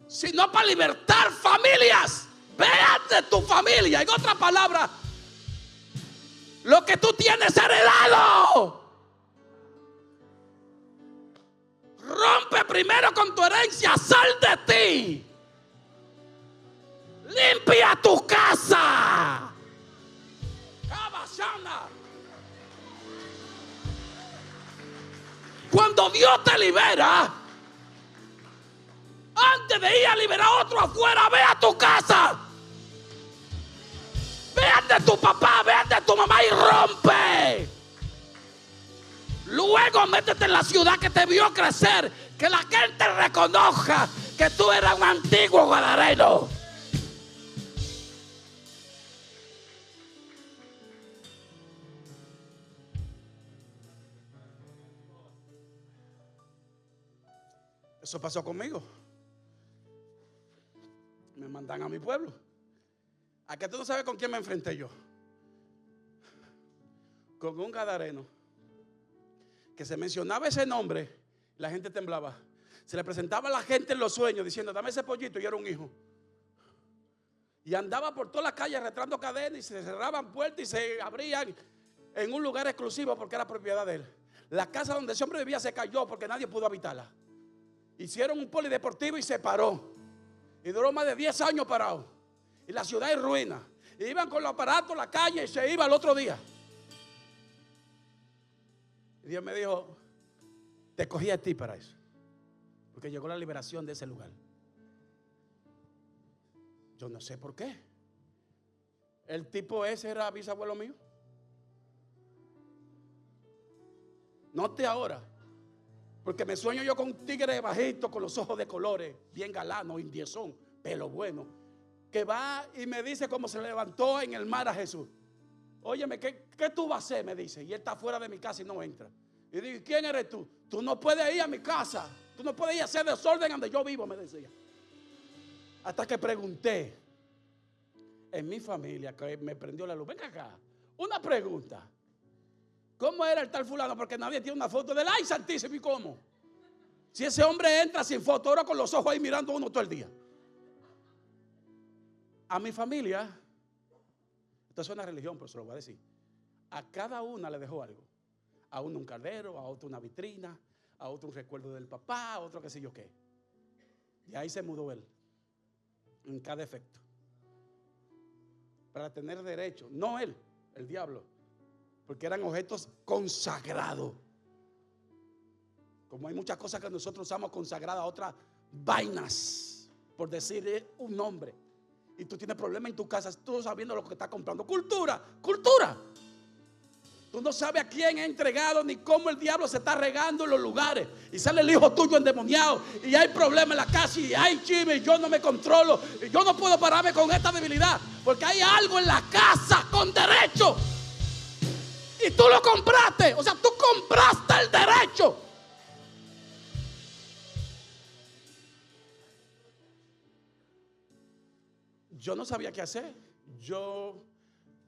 sino para libertar familias. Vean de tu familia. En otras palabras, lo que tú tienes heredado. Rompe primero con tu herencia. Sal de ti. Limpia tu casa. Cuando Dios te libera, antes de ir a liberar a otro afuera, ve a tu casa. Vean de tu papá, vean de tu mamá y rompe. Luego métete en la ciudad que te vio crecer, que la gente reconozca que tú eras un antiguo gadareno. Eso pasó conmigo. Me mandan a mi pueblo. ¿A qué tú no sabes con quién me enfrenté yo? con un gadareno que se mencionaba ese nombre, la gente temblaba. Se le presentaba a la gente en los sueños diciendo: dame ese pollito, y era un hijo. Y andaba por toda la calle arrastrando cadenas y se cerraban puertas y se abrían en un lugar exclusivo porque era propiedad de él. La casa donde ese hombre vivía se cayó porque nadie pudo habitarla. Hicieron un polideportivo y se paró. Y duró más de 10 años parado. Y la ciudad en ruina. Y iban con los aparatos a la calle y se iba al otro día. Y Dios me dijo: te cogí a ti para eso, porque llegó la liberación de ese lugar. Yo no sé por qué. El tipo ese era bisabuelo mío. Note ahora, porque me sueño yo con un tigre bajito, con los ojos de colores, bien galano, indiezón, pelo bueno, que va y me dice cómo se levantó en el mar a Jesús. Óyeme, ¿qué tú vas a hacer? Me dice. Y él está fuera de mi casa y no entra. Y digo: ¿quién eres tú? Tú no puedes ir a mi casa. Tú no puedes ir a hacer desorden donde yo vivo, me decía. Hasta que pregunté en mi familia, que me prendió la luz. Venga acá, una pregunta. ¿Cómo era el tal fulano? Porque nadie tiene una foto de él. ¡Ay, santísimo! ¿Y cómo? Si ese hombre entra sin foto, ahora con los ojos ahí mirando a uno todo el día. A mi familia, esto es una religión, pero se lo voy a decir, a cada una le dejó algo. A uno un caldero, a otro una vitrina, a otro un recuerdo del papá, a otro qué sé yo qué. Y ahí se mudó él, en cada efecto, para tener derecho. No él, el diablo, porque eran objetos consagrados. Como hay muchas cosas que nosotros usamos consagradas a otras vainas, por decir un nombre. Y tú tienes problemas en tu casa, tú sabiendo lo que estás comprando. Cultura. Tú no sabes a quién ha entregado ni cómo el diablo se está regando en los lugares. Y sale el hijo tuyo endemoniado. Y hay problemas en la casa y hay chisme. Y yo no me controlo. Y yo no puedo pararme con esta debilidad. Porque hay algo en la casa con derecho. Y tú lo compraste. O sea, tú compraste el derecho. Yo no sabía qué hacer.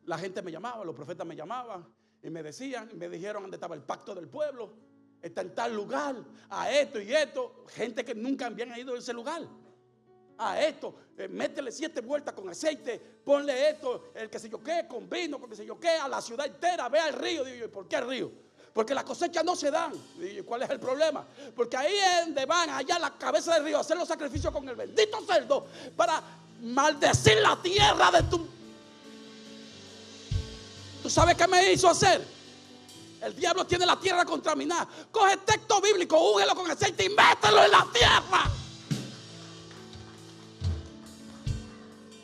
La gente me llamaba, los profetas me llamaban. Y me decían, me dijeron dónde estaba el pacto del pueblo. Está en tal lugar, a esto y esto. Gente que nunca habían ido a ese lugar. A esto, métele 7 vueltas con aceite, ponle esto, el que sé yo qué, con vino, con que sé yo qué, a la ciudad entera, ve al río. Digo yo: ¿por qué el río? Porque las cosechas no se dan. Digo yo: ¿cuál es el problema? Porque ahí es donde van, allá a la cabeza del río, a hacer los sacrificios con el bendito cerdo, para maldecir la tierra de tu... ¿Tú sabes qué me hizo hacer? El diablo tiene la tierra contaminada. Coge el texto bíblico, úngelo con aceite y mételo en la tierra.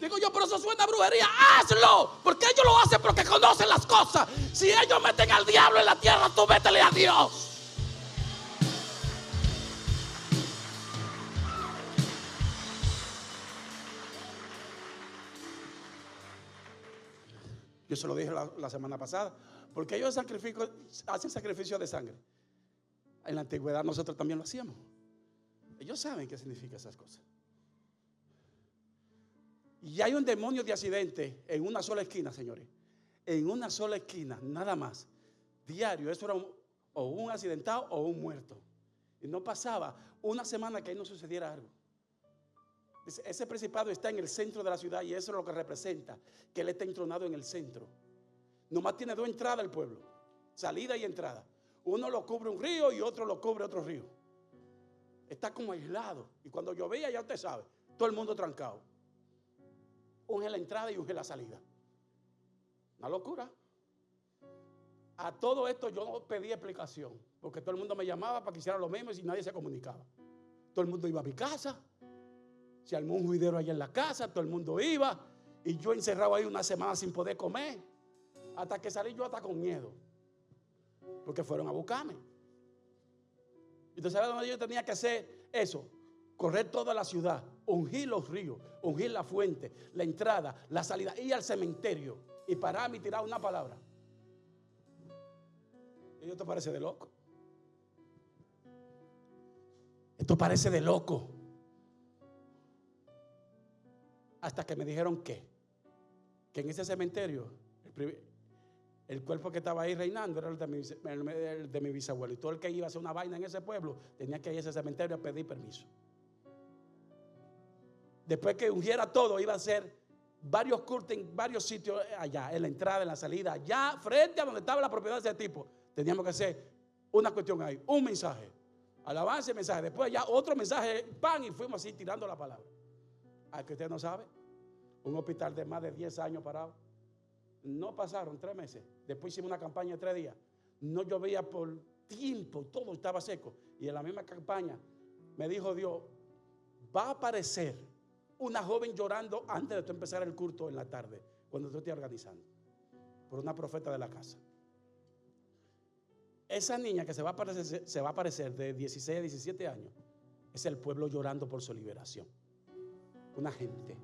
Digo yo: pero eso suena a brujería. Hazlo, porque ellos lo hacen porque conocen las cosas. Si ellos meten al diablo en la tierra, tú métele a Dios. Yo se lo dije la semana pasada. Porque ellos hacen sacrificio de sangre. En la antigüedad nosotros también lo hacíamos. Ellos saben qué significa esas cosas. Y hay un demonio de accidente en una sola esquina, señores. En una sola esquina, nada más. Diario, eso era o un accidentado o un muerto. Y no pasaba una semana que ahí no sucediera algo. Ese principado está en el centro de la ciudad y eso es lo que representa, que él está entronado en el centro. Nomás tiene 2 entradas el pueblo, salida y entrada. Uno lo cubre un río y otro lo cubre otro río. Está como aislado. Y cuando llovía, ya usted sabe, todo el mundo trancado. Un en la entrada y un en la salida. Una locura. A todo esto yo no pedí explicación, porque todo el mundo me llamaba para que hiciera lo mismo y nadie se comunicaba. Todo el mundo iba a mi casa. Se armó un juidero allá en la casa, todo el mundo iba. Y yo encerrado ahí una semana sin poder comer. Hasta que salí yo hasta con miedo. Porque fueron a buscarme. Entonces, ¿sabes dónde yo tenía que hacer eso? Correr toda la ciudad, ungir los ríos, ungir la fuente, la entrada, la salida, ir al cementerio y pararme y tirar una palabra. ¿Y esto parece de loco? Esto parece de loco. Hasta que me dijeron que en ese cementerio El cuerpo que estaba ahí reinando era el de mi bisabuelo. Y todo el que iba a hacer una vaina en ese pueblo tenía que ir a ese cementerio a pedir permiso. Después que ungiera todo, iba a hacer varios cultos en varios sitios allá, en la entrada, en la salida, allá frente a donde estaba la propiedad de ese tipo. Teníamos que hacer una cuestión ahí, un mensaje, alabanza y mensaje. Después ya otro mensaje, pan, y fuimos así tirando la palabra. ¿A que usted no sabe? Un hospital de más de 10 años parado. No pasaron 3 meses. Después hicimos una campaña de 3 días. No llovía por tiempo, todo estaba seco. Y en la misma campaña me dijo Dios, va a aparecer una joven llorando antes de tú empezar el culto en la tarde, cuando tú estés organizando, por una profeta de la casa. Esa niña que se va a aparecer de 16 a 17 años, es el pueblo llorando por su liberación. Una gente,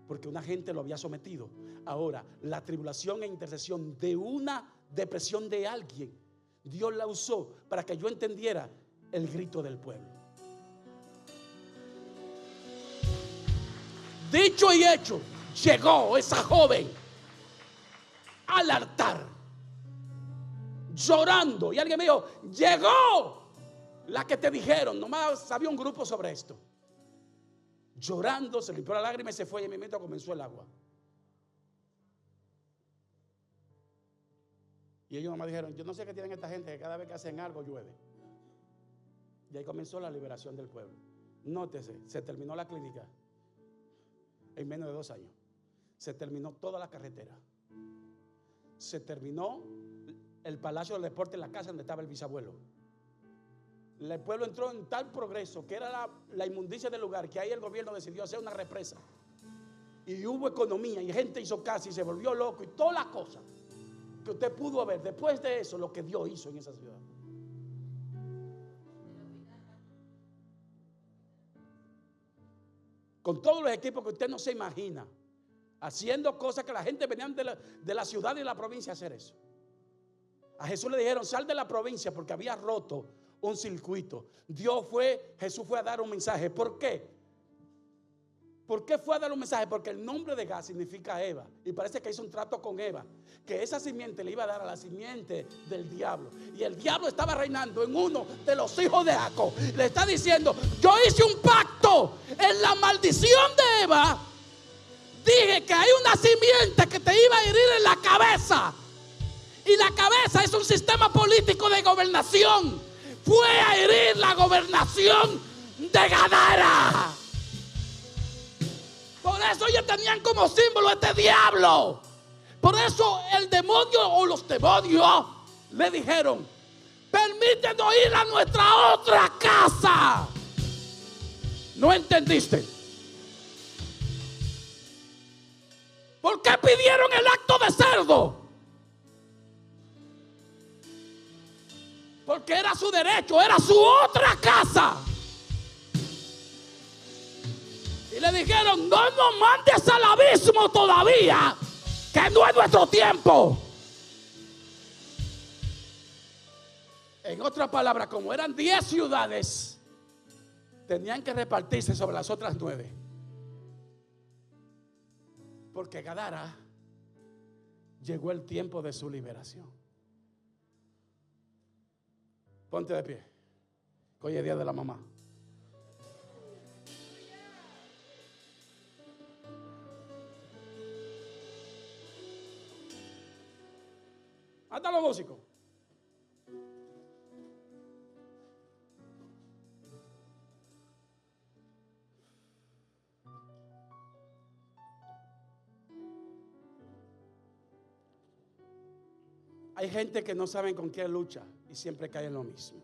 porque una gente lo había sometido. Ahora, la tribulación e intercesión de una depresión de alguien, Dios la usó para que yo entendiera el grito del pueblo. Dicho y hecho, llegó esa joven al altar llorando, y alguien me dijo, llegó la que te dijeron. Nomás había un grupo sobre esto. Llorando, se limpió la lágrima y se fue, y en mi mente comenzó el agua. Y ellos nomás dijeron, yo no sé qué tienen esta gente, que cada vez que hacen algo llueve. Y ahí comenzó la liberación del pueblo. Nótese, se terminó la clínica en menos de 2 años. Se terminó toda la carretera. Se terminó el Palacio del Deporte en la casa donde estaba el bisabuelo. El pueblo entró en tal progreso que era la inmundicia del lugar, que ahí el gobierno decidió hacer una represa. Y hubo economía y gente hizo caso y se volvió loco y todas las cosas que usted pudo ver. Después de eso, lo que Dios hizo en esa ciudad. Con todos los equipos que usted no se imagina, haciendo cosas que la gente venía de la ciudad y de la provincia a hacer eso. A Jesús le dijeron, sal de la provincia, porque había roto un circuito. Jesús fue a dar un mensaje. ¿Por qué? ¿Por qué fue a dar un mensaje? Porque el nombre de Gad significa Eva. Y parece que hizo un trato con Eva, que esa simiente le iba a dar a la simiente del diablo. Y el diablo estaba reinando en uno de los hijos de Jacob. Le está diciendo, yo hice un pacto en la maldición de Eva. Dije que hay una simiente que te iba a herir en la cabeza. Y la cabeza es un sistema político de gobernación. Fue a herir la gobernación de Gadara. Por eso ellos tenían como símbolo este diablo. Por eso el demonio o los demonios le dijeron, permítenos ir a nuestra otra casa. ¿No entendiste? ¿Por qué pidieron el acto de cerdo? Porque era su derecho, era su otra casa. Y le dijeron, no nos mandes al abismo todavía, que no es nuestro tiempo. En otras palabras, como eran 10 ciudades, tenían que repartirse sobre las otras 9. Porque Gadara llegó el tiempo de su liberación. Ponte de pie. Hoy es día de la mamá. Hasta los músicos. Hay gente que no saben con qué lucha y siempre cae en lo mismo.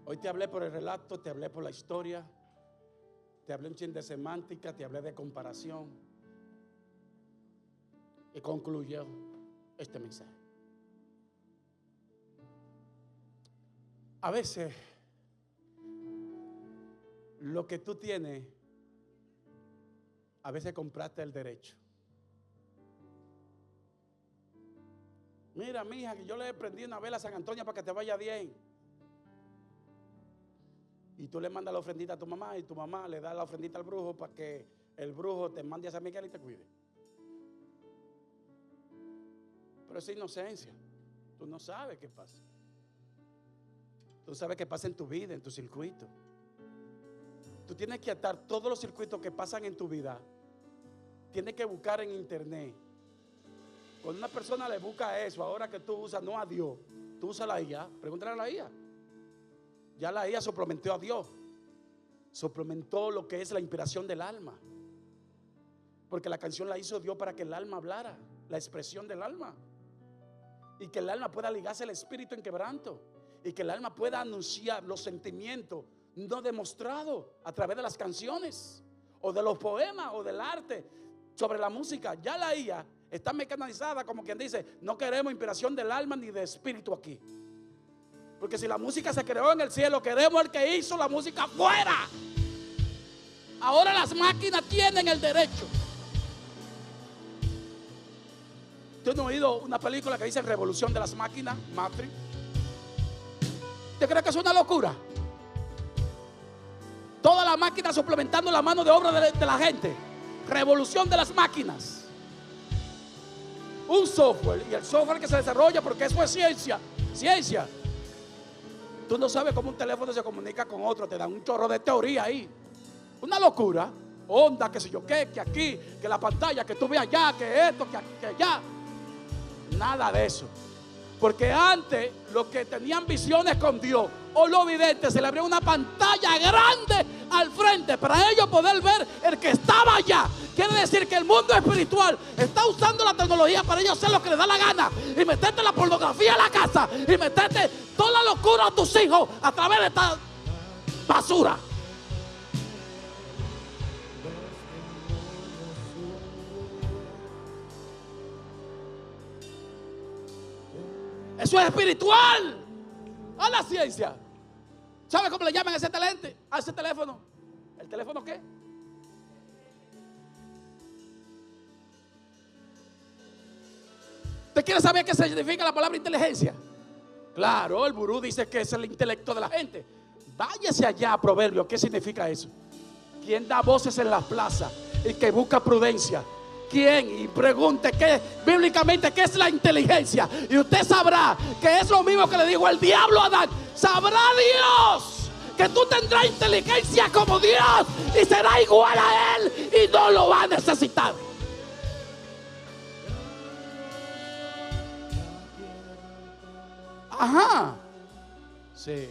Hoy te hablé por el relato, te hablé por la historia, te hablé un chin de semántica, te hablé de comparación y concluyó este mensaje. A veces lo que tú tienes, a veces compraste el derecho. Mira, mija, que yo le prendí una vela a San Antonio para que te vaya bien. Y tú le mandas la ofrendita a tu mamá y tu mamá le da la ofrendita al brujo para que el brujo te mande a San Miguel y te cuide. Pero es inocencia. Tú no sabes qué pasa. Tú sabes qué pasa en tu vida, en tu circuito. Tú tienes que atar todos los circuitos que pasan en tu vida. Tienes que buscar en internet. Cuando una persona le busca eso, ahora que tú usas no a Dios, tú usas la IA, pregúntale a la IA. Ya la IA suplementó a Dios. Suplementó lo que es la inspiración del alma. Porque la canción la hizo Dios para que el alma hablara, la expresión del alma. Y que el alma pueda ligarse al espíritu en quebranto. Y que el alma pueda anunciar los sentimientos no demostrados a través de las canciones, o de los poemas, o del arte, sobre la música. Ya la IA está mecanizada, como quien dice, no queremos inspiración del alma ni de espíritu aquí. Porque si la música se creó en el cielo, queremos el que hizo la música fuera. Ahora las máquinas tienen el derecho. ¿Tú no has oído una película que dice Revolución de las Máquinas, Matrix? ¿Te crees que es una locura? Toda la máquina suplementando la mano de obra de la gente. Revolución de las máquinas. Un software, y el software que se desarrolla, porque eso es ciencia. Ciencia. Tú no sabes cómo un teléfono se comunica con otro. Te dan un chorro de teoría ahí. Una locura. Onda, que sé yo qué, que aquí, que la pantalla, que tú veas allá, que esto, que allá. Nada de eso. Porque antes los que tenían visiones con Dios o los videntes se le abría una pantalla grande al frente para ellos poder ver el que estaba allá. Quiere decir que el mundo espiritual está usando la tecnología para ellos hacer lo que les da la gana y meterte la pornografía a la casa y meterte toda la locura a tus hijos a través de esta basura. Eso es espiritual. A la ciencia. ¿Sabe cómo le llaman a ese talente? A ese teléfono. ¿El teléfono qué? ¿Usted quiere saber qué significa la palabra inteligencia? Claro, el gurú dice que es el intelecto de la gente. Váyase allá a Proverbios. ¿Qué significa eso? ¿Quién da voces en las plazas y que busca prudencia? ¿Quién? Y pregunte bíblicamente qué es la inteligencia. Y usted sabrá que es lo mismo que le dijo el diablo a Adán. Sabrá Dios que tú tendrás inteligencia como Dios y será igual a Él y no lo va a necesitar. Ajá. Sí.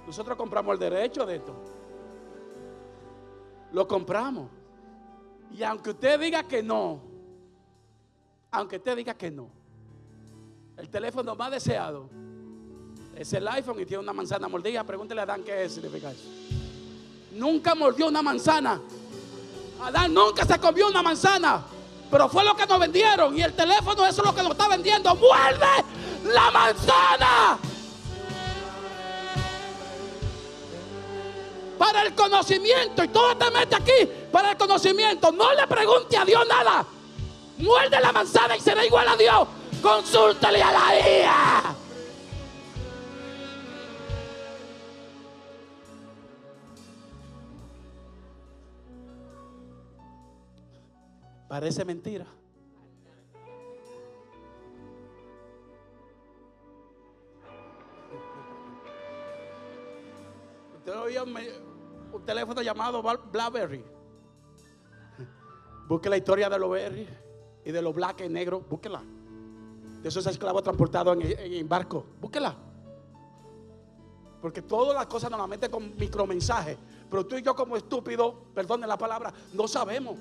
Nosotros compramos el derecho de esto. Lo compramos. Y aunque usted diga que no, el teléfono más deseado es el iPhone y tiene una manzana mordida. Pregúntele a Adán qué significa eso. Nunca mordió una manzana. Adán nunca se comió una manzana. Pero fue lo que nos vendieron. Y el teléfono, eso es lo que nos está vendiendo. ¡Muerde la manzana! Para el conocimiento. Y todo te mete aquí. Para el conocimiento. No le pregunte a Dios nada. Muerde la manzana y será igual a Dios. Consúltale a la IA. Parece mentira. Usted oía un teléfono llamado BlackBerry. Busque la historia de los Berry y de los Black en negro. Búsquela. De esos esclavos transportados en barco. Búsquela. Porque todas las cosas normalmente con micromensajes. Pero tú y yo como estúpidos, perdone la palabra, no sabemos.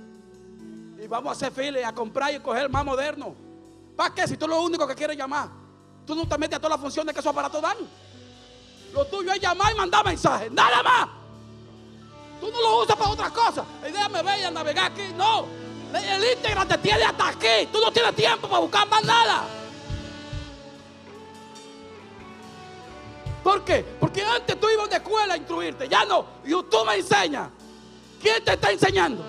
Y vamos a hacer fila a comprar y coger más moderno. ¿Para qué? Si tú es lo único que quieres llamar. Tú no te metes a todas las funciones que esos aparatos dan. Lo tuyo es llamar y mandar mensajes. Nada más. Tú no lo usas para otras cosas. Déjame ver y a navegar aquí. No. El íntegra te tiene hasta aquí. Tú no tienes tiempo para buscar más nada. ¿Por qué? Porque antes tú ibas a una escuela a instruirte. Ya no. YouTube me enseña. ¿Quién te está enseñando?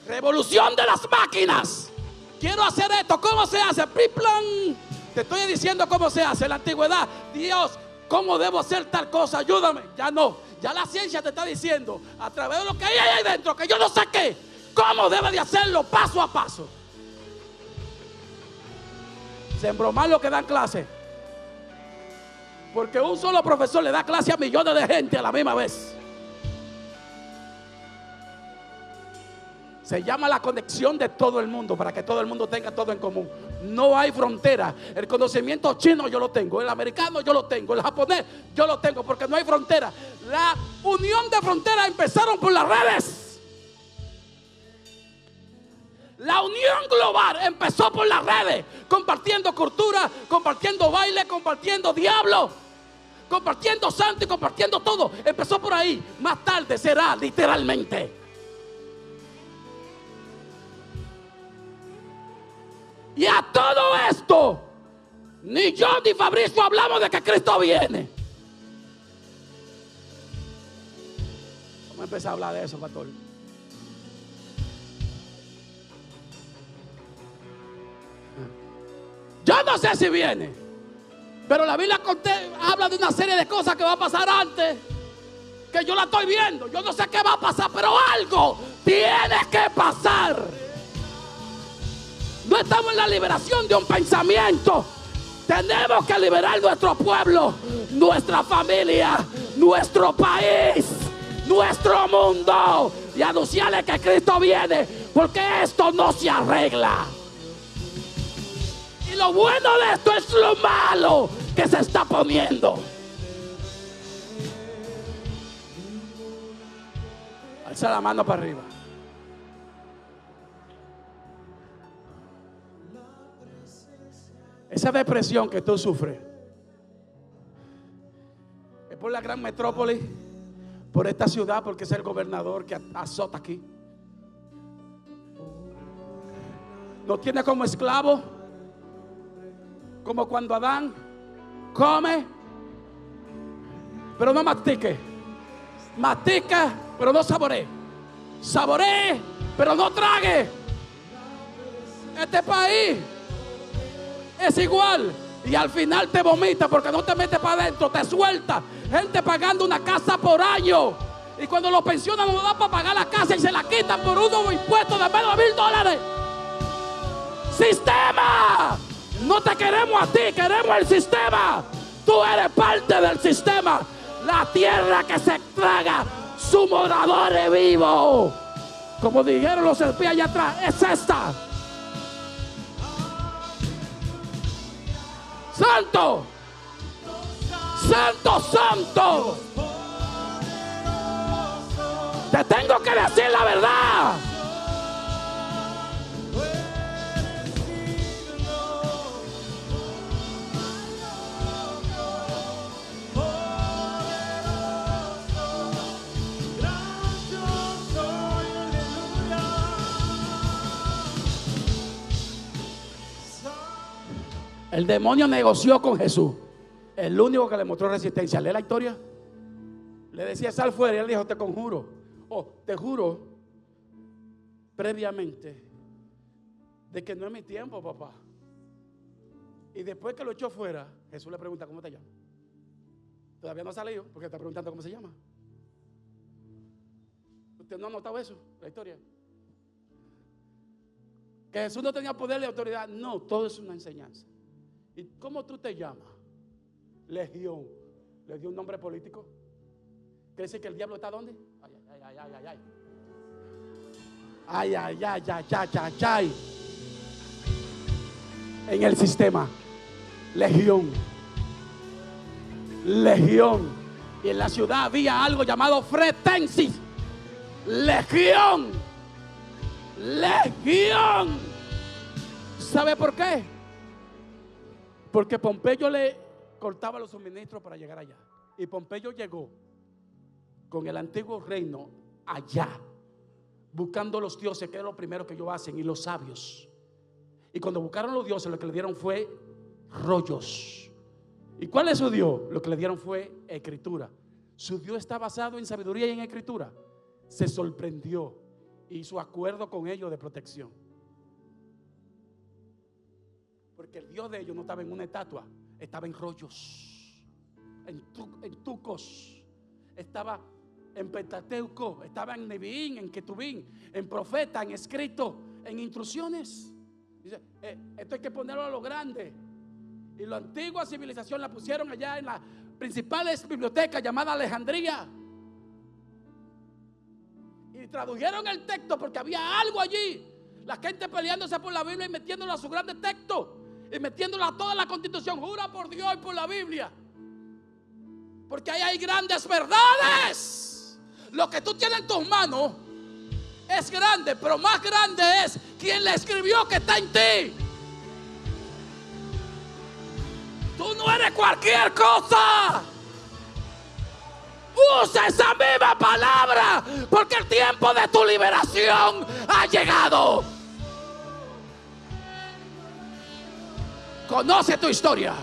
Revolución de las máquinas. Quiero hacer esto. ¿Cómo se hace? Plan. Te estoy diciendo cómo se hace. En la antigüedad, Dios, ¿cómo debo hacer tal cosa? Ayúdame. Ya no. Ya la ciencia te está diciendo a través de lo que hay ahí dentro, que yo no sé qué. cómo debe de hacerlo paso a paso. Se embromar lo que dan clase, porque un solo profesor le da clase a millones de gente a la misma vez. Se llama la conexión de todo el mundo, para que todo el mundo tenga todo en común. No hay frontera. El conocimiento chino yo lo tengo, el americano yo lo tengo, el japonés yo lo tengo, porque no hay frontera. La unión de fronteras empezaron por las redes. La unión global empezó por las redes, compartiendo cultura, compartiendo baile, compartiendo diablo, compartiendo santo y compartiendo todo. Empezó por ahí. Más tarde será literalmente. Y a todo esto, ni yo ni Fabricio hablamos de que Cristo viene. Vamos a empezar a hablar de eso, pastor. Yo no sé si viene, pero la Biblia habla de una serie de cosas que va a pasar antes, que yo la estoy viendo. Yo no sé qué va a pasar, pero algo tiene que pasar. No estamos en la liberación de un pensamiento. Tenemos que liberar nuestro pueblo, nuestra familia, nuestro país, nuestro mundo, y anunciarle que Cristo viene, porque esto no se arregla. Y lo bueno de esto es lo malo que se está poniendo. Alza la mano para arriba. Esa depresión que tú sufres es por la gran metrópoli, por esta ciudad, porque es el gobernador que azota aquí. Nos tiene como esclavos, como cuando Adán come, pero no mastique. Mastica, pero no saboree. Saboree, pero no trague. Este país es igual, y al final te vomita porque no te metes para adentro, te suelta. Gente pagando una casa por año, y cuando los pensionan no da para pagar la casa y se la quitan por unos impuestos de menos de $1,000. ¡Sistema! No te queremos a ti, queremos el sistema. Tú eres parte del sistema. La tierra que se traga su morador es vivo. Como dijeron los espías allá atrás, es esta. Santo, santo, santo. Te tengo que decir la verdad. El demonio negoció con Jesús. El único que le mostró resistencia. Lee la historia. Le decía, sal fuera, y él dijo, te conjuro, te juro previamente de que no es mi tiempo, papá. Y después que lo echó fuera, Jesús le pregunta, ¿cómo te llamas? Todavía no ha salido porque está preguntando cómo se llama. ¿Usted no ha notado eso, la historia? Que Jesús no tenía poder y autoridad. No, todo es una enseñanza. ¿Y cómo tú te llamas? Legión. ¿Le dio un nombre político? ¿Quiere decir que el diablo está dónde? Ay, ay, ay, ay, ay, ay. Ay, ay, ay, ay, ay, ay, ay. En el sistema. Legión. Legión. Y en la ciudad había algo llamado fretensis. Legión. Legión. ¿Sabe por qué? Porque Pompeyo le cortaba los suministros para llegar allá. Y Pompeyo llegó con el antiguo reino allá, buscando los dioses, que es lo primero que ellos hacen, y los sabios. Y cuando buscaron los dioses, lo que le dieron fue rollos. ¿Y cuál es su Dios? Lo que le dieron fue escritura. Su Dios está basado en sabiduría y en escritura. Se sorprendió y hizo acuerdo con ellos de protección. Porque el Dios de ellos no estaba en una estatua, estaba en rollos, en tucos. Estaba en Pentateuco, estaba en Neviín, en Ketubín, en profeta, en escrito, en instrucciones. Dice, esto hay que ponerlo a lo grande. Y la antigua civilización la pusieron allá en las principales bibliotecas llamada Alejandría. Y tradujeron el texto porque había algo allí. La gente peleándose por la Biblia y metiéndola a su grande texto. Y metiéndola a toda la Constitución. Jura por Dios y por la Biblia. Porque ahí hay grandes verdades. Lo que tú tienes en tus manos es grande, pero más grande es quien le escribió que está en ti. Tú no eres cualquier cosa. Usa esa misma palabra, porque el tiempo de tu liberación ha llegado. Conoce tu historia.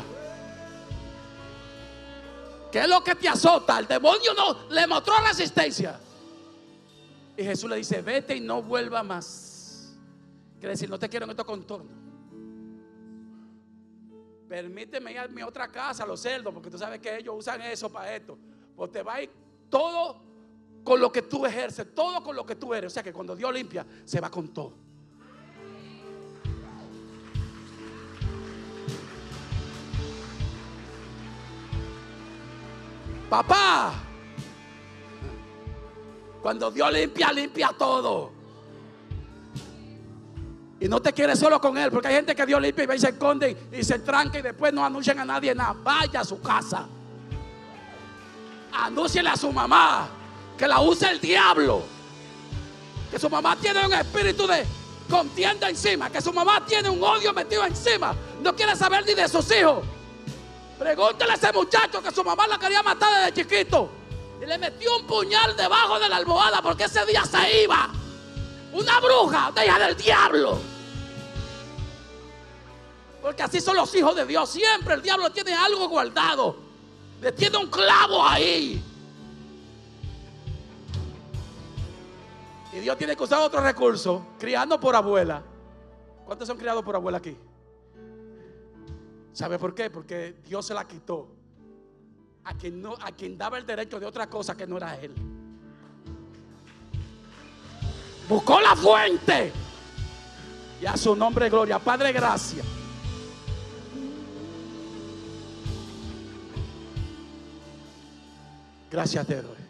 ¿Qué es lo que te azota? El demonio no le mostró resistencia. Y Jesús le dice: vete y no vuelva más. Quiere decir, no te quiero en estos contornos. Permíteme ir a mi otra casa, los cerdos, porque tú sabes que ellos usan eso para esto. Pues te va a ir todo con lo que tú ejerces, todo con lo que tú eres. O sea que cuando Dios limpia, se va con todo. Papá, cuando Dios limpia, limpia todo. Y no te quieres solo con Él, porque hay gente que Dios limpia y va y se esconde y se tranca y después no anuncian a nadie nada. Vaya a su casa. Anúnciele a su mamá que la usa el diablo. Que su mamá tiene un espíritu de contienda encima. Que su mamá tiene un odio metido encima. No quiere saber ni de sus hijos. Pregúntale a ese muchacho que su mamá la quería matar desde chiquito y le metió un puñal debajo de la almohada porque ese día se iba. Una bruja, una hija del diablo. Porque así son los hijos de Dios. Siempre el diablo tiene algo guardado. Le tiene un clavo ahí. Y Dios tiene que usar otro recurso. Criando por abuela. ¿Cuántos son criados por abuela aquí? ¿Sabe por qué? Porque Dios se la quitó a quien daba el derecho de otra cosa que no era Él. Buscó la fuente. Y a su nombre gloria. Padre, gracias. Gracias te doy.